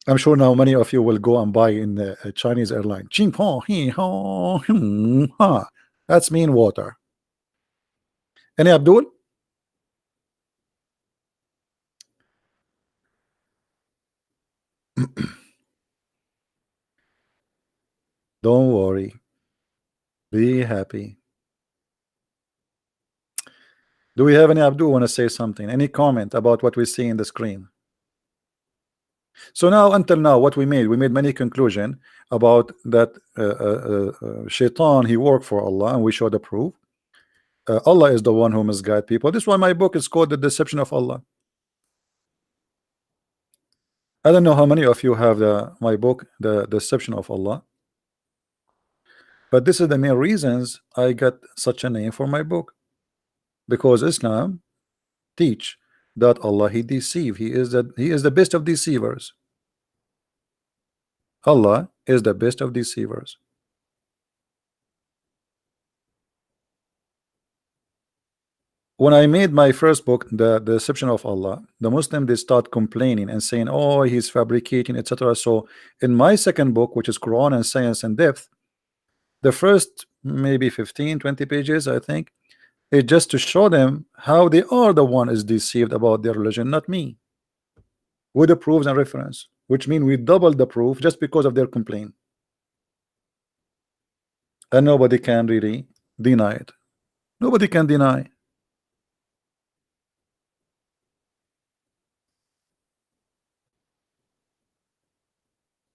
I'm sure now many of you will go and buy in a Chinese airline. Ching ho, he ho, ha. That's mean water. Any Abdul? Don't worry. Be happy. Do we have any Abdul want to say something? Any comment about what we see in the screen? So now, until now, what we made many conclusion about that Shaitan, he worked for Allah, and we showed the proof. Allah is the one who misguide people. This is why my book is called The Deception of Allah. I don't know how many of you have my book, The Deception of Allah, but this is the main reasons I got such a name for my book, because Islam teach that Allah, he deceive. He is the best of deceivers. Allah is the best of deceivers. When I made my first book, The Deception of Allah, the Muslim, they start complaining and saying, oh, he's fabricating, etc. So in my second book, which is Quran and Science and Depth, the first maybe 15-20 pages, I think, it's just to show them how they are the one is deceived about their religion, not me, with the proofs and reference, which mean we double the proof just because of their complaint, and nobody can really deny it. Nobody can deny.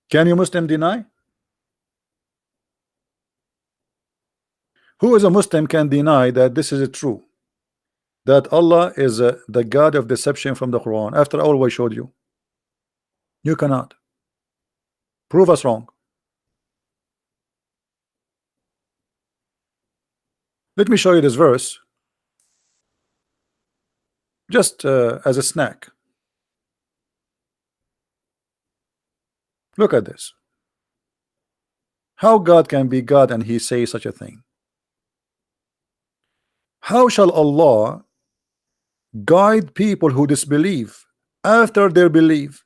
Can you Muslim deny? Who is a Muslim can deny that this is true, that Allah is the God of deception from the Quran, after all we showed you? You cannot. Prove us wrong. Let me show you this verse just as a snack. Look at this. How God can be God and he say such a thing? How shall Allah guide people who disbelieve after their belief?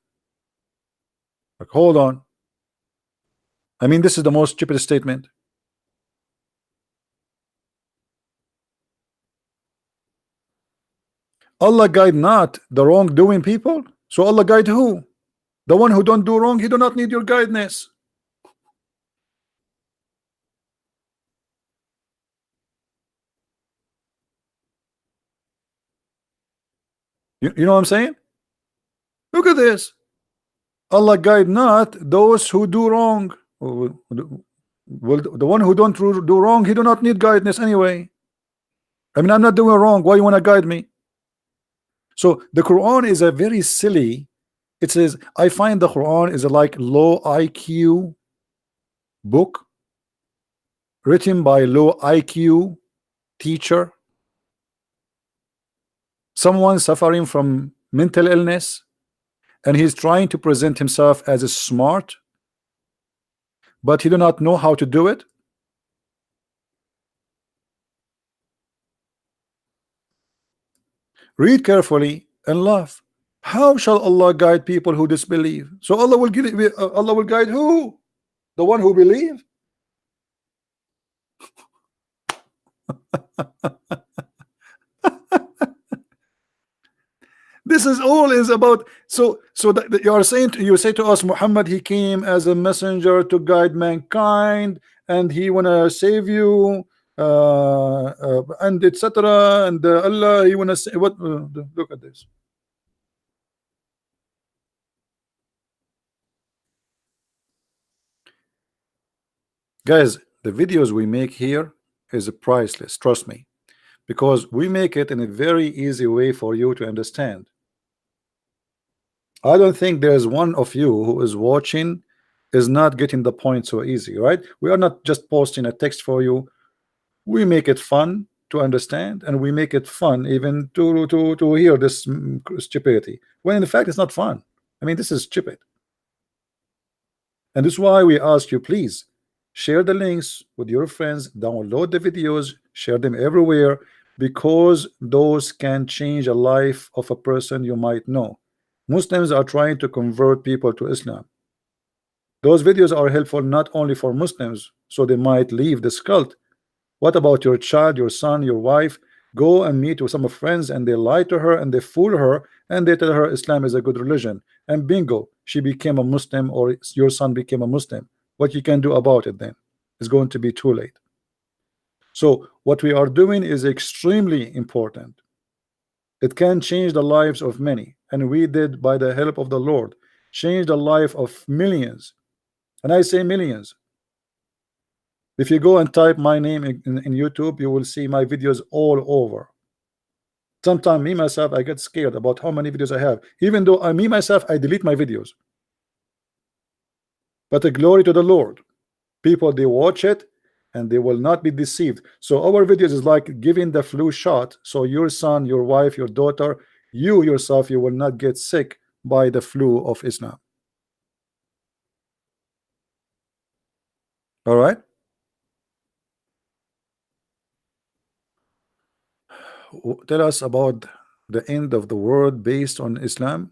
Like, hold on. I mean, this is the most stupid statement. Allah guide not the wrongdoing people. So Allah guide who? The one who don't do wrong. He do not need your guidance. You know what I'm saying? Look at this. Allah guide not those who do wrong. Well, the one who don't do wrong, he do not need guidance anyway. I mean, I'm not doing wrong. Why you want to guide me? So the Quran is a very silly. It says, I find the Quran is a like low IQ book written by low IQ teacher, someone suffering from mental illness, and he's trying to present himself as a smart, but he do not know how to do it. Read carefully and laugh. How shall Allah guide people who disbelieve? So Allah will guide who? The one who believe? This is all is about. So that you are saying, you say to us, Muhammad, he came as a messenger to guide mankind, and he wanna save you, and etc. And Allah, he wanna say what? Look at this. Guys, the videos we make here is priceless, trust me, because we make it in a very easy way for you to understand. I don't think there's one of you who is watching is not getting the point so easy, right? We are not just posting a text for you. We make it fun to understand, and we make it fun even to hear this stupidity, when in fact it's not fun. I mean, this is stupid. And this is why we ask you, please share the links with your friends, download the videos, share them everywhere, because those can change a life of a person you might know. Muslims are trying to convert people to Islam. Those videos are helpful not only for Muslims, so they might leave this cult. What about your child, your son, your wife? Go and meet with some friends, and they lie to her and they fool her, and they tell her Islam is a good religion, and bingo, she became a Muslim, or your son became a Muslim. What you can do about it then? it's going to be too late. So what we are doing is extremely important. It can change the lives of many, and we did, by the help of the Lord, change the life of millions. And I say millions. If you go and type my name in YouTube, you will see my videos all over. Sometimes me myself, I get scared about how many videos I have, even though me myself, I delete my videos. But the glory to the Lord, people, they watch it and they will not be deceived. So our videos is like giving the flu shot, so your son, your wife, your daughter, you yourself, you will not get sick by the flu of Islam. All right, tell us about the end of the world based on Islam.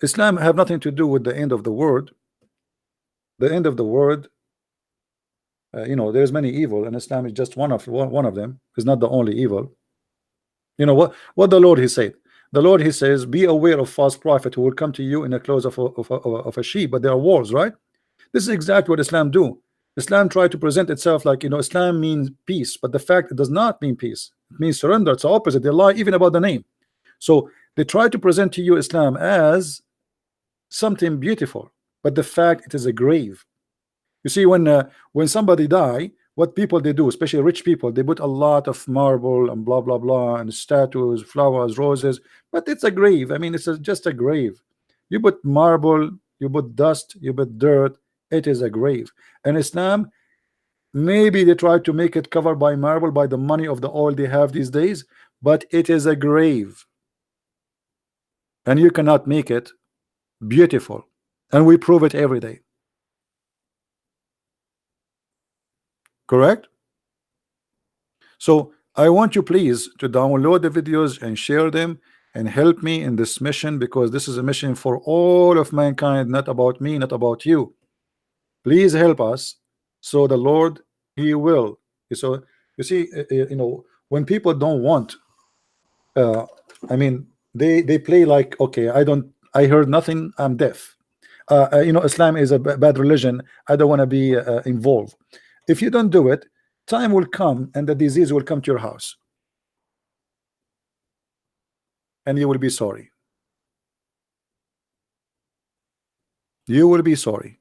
Islam have nothing to do with the end of the world. The end of the world, you know, there's many evil, and Islam is just one of them. It's not the only evil. You know what the Lord, he said, the Lord, he says, be aware of false prophet who will come to you in the clothes of a sheep, but there are wars, right? This is exactly what Islam do. Islam try to present itself like, you know, Islam means peace, but the fact, it does not mean peace. It means surrender. It's the opposite. They lie even about the name. So they try to present to you Islam as something beautiful, but the fact, it is a grave. You see, when somebody die, what people they do, especially rich people, they put a lot of marble and blah blah blah and statues, flowers, roses, but it's a grave. I mean, it's just a grave. You put marble, you put dust, you put dirt, it is a grave. And Islam, maybe they try to make it covered by marble, by the money of the oil they have these days, but it is a grave, and you cannot make it beautiful, and we prove it every day. Correct? So I want you please to download the videos and share them and help me in this mission, because this is a mission for all of mankind, not about me, not about you. Please help us, so the Lord, he will. So you see, you know, when people don't want, uh, I mean, they play like, okay, I heard nothing, I'm deaf. You know, Islam is a bad religion, I don't want to be involved. If you don't do it, time will come and the disease will come to your house, and you will be sorry. You will be sorry.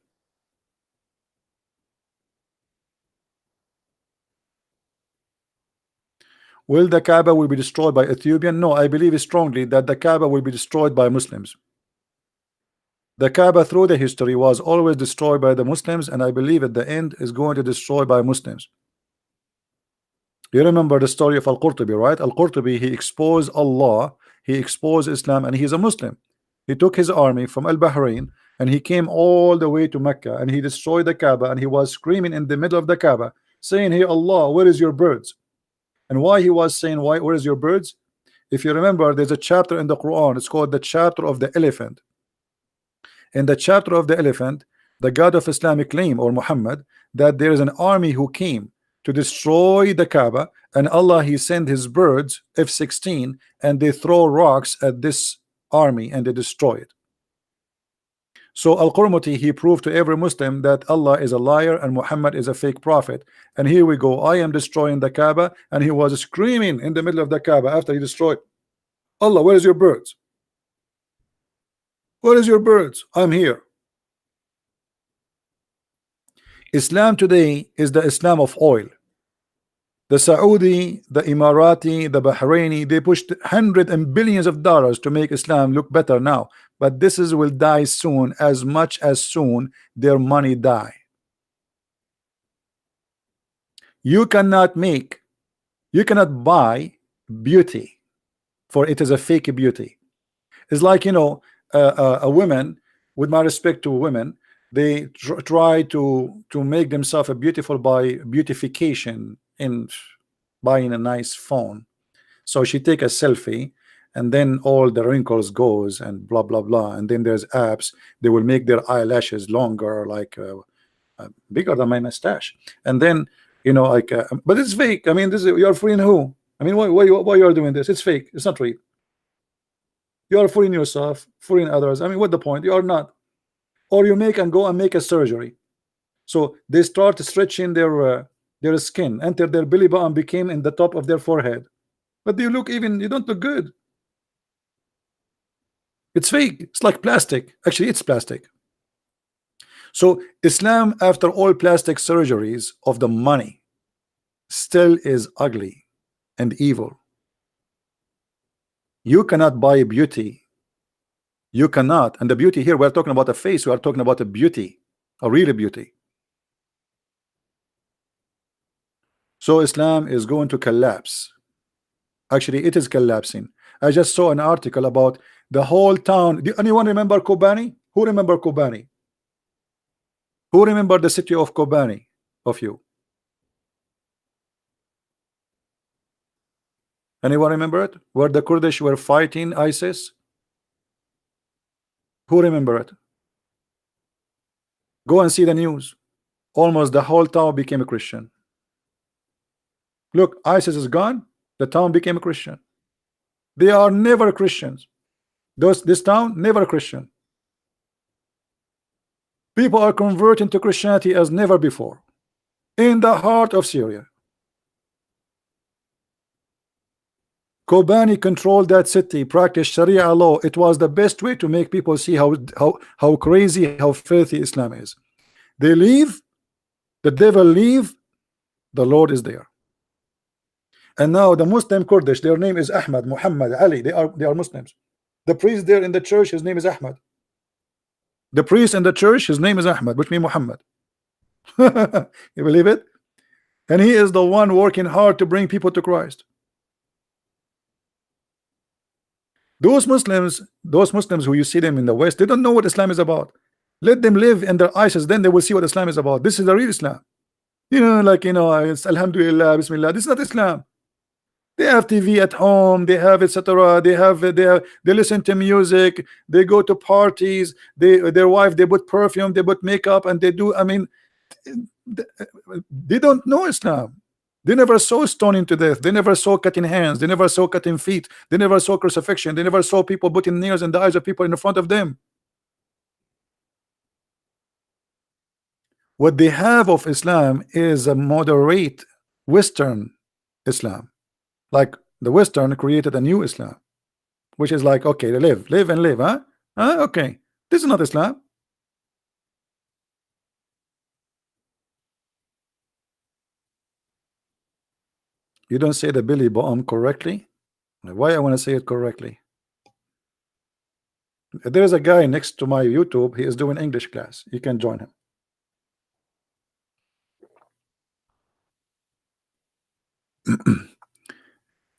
Will the Kaaba will be destroyed by Ethiopian? No, I believe strongly that the Kaaba will be destroyed by Muslims. The Kaaba through the history was always destroyed by the Muslims, and I believe at the end is going to destroy by Muslims. You remember the story of Al-Qurtubi, right? Al-Qurtubi, he exposed Allah, he exposed Islam, and he's a Muslim. He took his army from Al-Bahrain and he came all the way to Mecca and he destroyed the Kaaba, and he was screaming in the middle of the Kaaba saying, hey Allah, where is your birds? And why he was saying, why, where is your birds? If you remember, there's a chapter in the Quran, it's called the chapter of the elephant. In the chapter of the elephant, the God of Islamic claim, or Muhammad, that there is an army who came to destroy the Kaaba, and Allah, he sent his birds F-16 and they throw rocks at this army and they destroy it. So Al-Qurmuti, he proved to every Muslim that Allah is a liar and Muhammad is a fake prophet. And here we go, I am destroying the Kaaba, and he was screaming in the middle of the Kaaba after he destroyed. Allah, where is your birds? Where is your birds? I'm here. Islam today is the Islam of oil. The Saudi, the Emirati, the Bahraini, they pushed hundreds and billions of dollars to make Islam look better now, but this is will die soon, as much as soon their money die. You cannot buy beauty, for it is a fake beauty. It's like, you know, a woman, with my respect to women, they try to make themselves a beautiful by beautification in buying a nice phone. So she take a selfie and then all the wrinkles goes and blah blah blah, and then there's apps, they will make their eyelashes longer, like bigger than my mustache, and then, you know, like but it's fake. I mean, this is, you're fooling who? I mean, why you are doing this? It's fake, it's not real. You are fooling yourself, fooling others. I mean, what the point? You are not. Or you make and go and make a surgery. So they start stretching their skin, enter their belly button, became in the top of their forehead. But you don't look good. It's fake. It's like plastic. Actually, it's plastic. So Islam, after all plastic surgeries of the money, still is ugly and evil. You cannot buy beauty. You cannot. And the beauty here, we're talking about a face. We are talking about a beauty, a real beauty. So Islam is going to collapse. Actually, it is collapsing. I just saw an article about the whole town. Do anyone remember Kobani? Who remember Kobani? Who remember the city of Kobani of you? Anyone remember it? Where the Kurdish were fighting ISIS? Who remember it? Go and see the news. Almost the whole town became a Christian. Look, ISIS is gone. The town became a Christian. They are never Christians. This town, never Christian. People are converting to Christianity as never before. In the heart of Syria. Kobani controlled that city, practiced Sharia law. It was the best way to make people see how crazy, how filthy Islam is. They leave, the devil leave, the Lord is there. And now the Muslim Kurdish, their name is Ahmad, Muhammad, Ali. They are Muslims. The priest there in the church, his name is Ahmad. The priest in the church, his name is Ahmad, which means Muhammad. You believe it? And he is the one working hard to bring people to Christ. Those Muslims who you see them in the West, they don't know what Islam is about. Let them live in their ISIS, then they will see what Islam is about. This is the real Islam. It's Alhamdulillah, Bismillah. This is not Islam. They have TV at home, they have etc. They listen to music, they go to parties, their wife, they put perfume, they put makeup, and they do. I mean, they don't know Islam. They never saw stoning to death. They never saw cutting hands. They never saw cutting feet. They never saw crucifixion. They never saw people putting nails in the eyes of people in front of them. What they have of Islam is a moderate Western Islam. Like the Western created a new Islam, which is like, okay, live and live, huh? Okay, this is not Islam. You don't say the Billy Bomb correctly. Why I want to say it correctly? There is a guy next to my YouTube. He is doing English class. You can join him.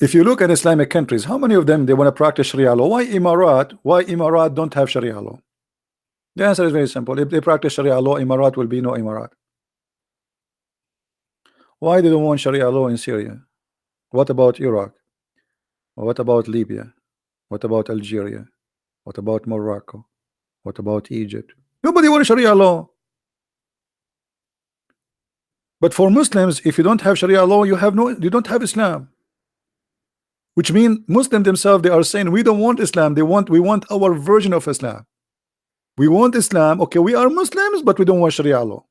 If you look at Islamic countries, how many of them they want to practice Sharia law? Why Emirat don't have Sharia law? The answer is very simple. If they practice Sharia law, Emirat will be no Emirat. Why they don't want Sharia law in Syria? What about Iraq? What about Libya? What about Algeria? What about Morocco? What about Egypt? Nobody wants Sharia law. But for Muslims, if you don't have Sharia law, you don't have Islam. Which means Muslims themselves, they are saying we don't want Islam. We want our version of Islam. We want Islam. Okay, we are Muslims, but we don't want Sharia law.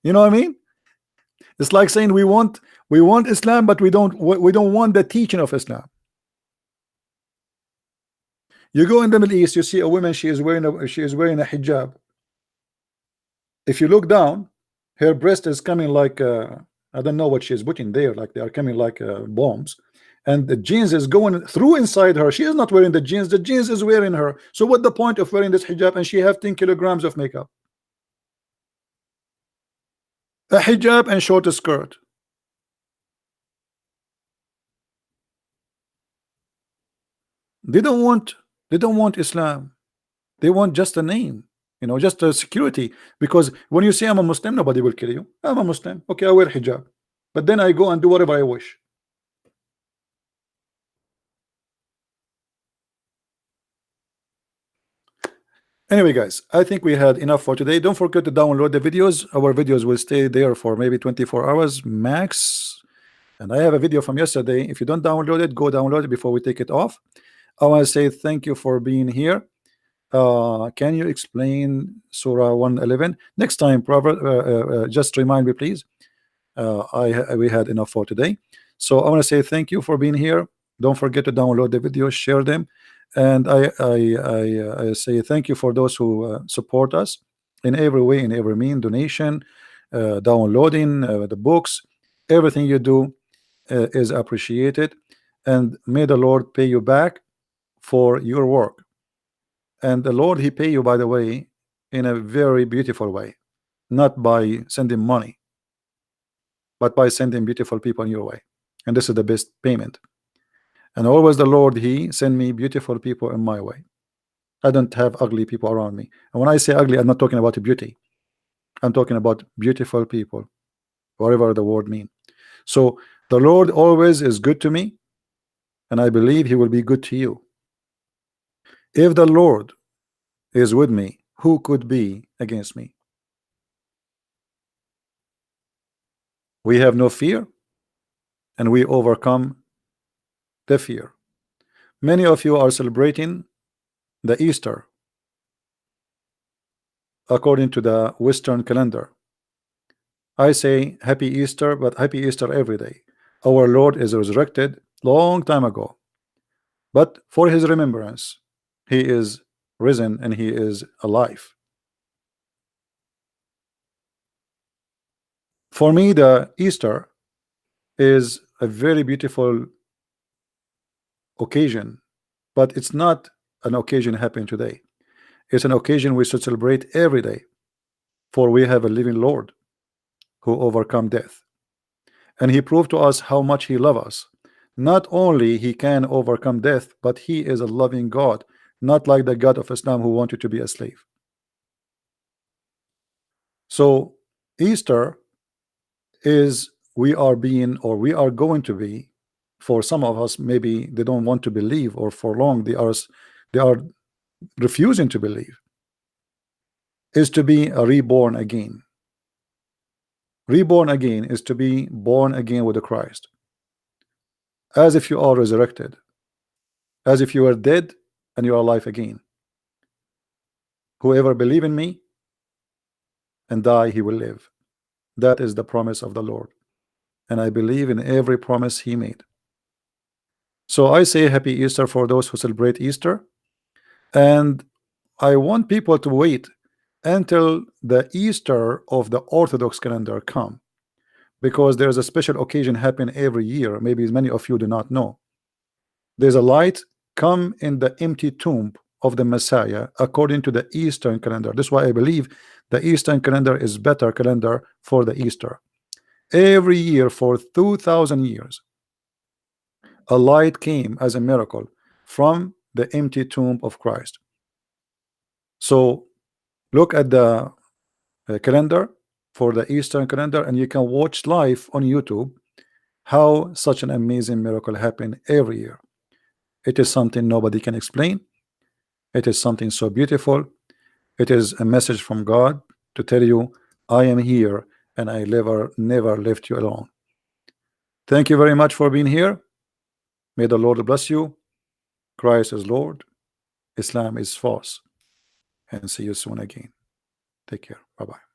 You know what I mean? It's like saying we want Islam, but we don't want the teaching of Islam. You go in the Middle East, you see a woman, she is wearing a hijab. If you look down, her breast is coming like I don't know what she is putting there, like they are coming like bombs, and the jeans is going through inside her. She is not wearing the jeans is wearing her. So what the point of wearing this hijab? And she have 10 kilograms of makeup, a hijab and short skirt. They don't want Islam. They want just a name, just a security. Because when you say I'm a Muslim, nobody will kill you. I'm a Muslim. Okay, I wear hijab, but then I go and do whatever I wish. Anyway, guys, I think we had enough for today. Don't forget to download the videos. Our videos will stay there for maybe 24 hours max. And I have a video from yesterday. If you don't download it, go download it before we take it off. I want to say thank you for being here. Can you explain Surah 111 next time? Prophet, just remind me, please. We had enough for today. So I want to say thank you for being here. Don't forget to download the videos, share them, and I say thank you for those who support us in every way, in every mean, donation, downloading the books, everything you do is appreciated, and may the Lord pay you back for your work. And the Lord, He pay you, by the way, in a very beautiful way, not by sending money, but by sending beautiful people in your way. And this is the best payment. And always the Lord, He send me beautiful people in my way. I don't have ugly people around me. And when I say ugly, I'm not talking about beauty. I'm talking about beautiful people, whatever the word mean. So the Lord always is good to me, and I believe He will be good to you. If the Lord is with me, who could be against me? We have no fear, and we overcome the fear. Many of you are celebrating the Easter according to the Western calendar. I say happy Easter, but happy Easter every day. Our Lord is resurrected long time ago, but for His remembrance, He is risen and He is alive. For me, the Easter is a very beautiful occasion, but it's not an occasion happening today. It's an occasion we should celebrate every day, for we have a living Lord who overcome death, and He proved to us how much He loves us. Not only He can overcome death, but He is a loving God, not like the God of Islam who wanted to be a slave. So Easter is we are being, or we are going to be, for some of us, maybe they don't want to believe, or for long they are refusing to believe, is to be a reborn again. Reborn again is to be born again with the Christ, as if you are resurrected, as if you are dead and you are alive again. Whoever believe in me and die, he will live. That is the promise of the Lord, and I believe in every promise He made. So I say happy Easter for those who celebrate Easter, and I want people to wait until the Easter of the Orthodox calendar come, because there's a special occasion happen every year. Maybe many of you do not know. There's a light come in the empty tomb of the Messiah according to the Eastern calendar. That's why I believe the Eastern calendar is better calendar for the Easter. Every year for 2,000 years, a light came as a miracle from the empty tomb of Christ. So look at the calendar for the Eastern calendar, and you can watch live on YouTube how such an amazing miracle happen every year. It is something nobody can explain. It is something so beautiful. It is a message from God to tell you, I am here and I never left you alone. Thank you very much for being here. May the Lord bless you. Christ is Lord. Islam is false. And see you soon again. Take care. Bye bye.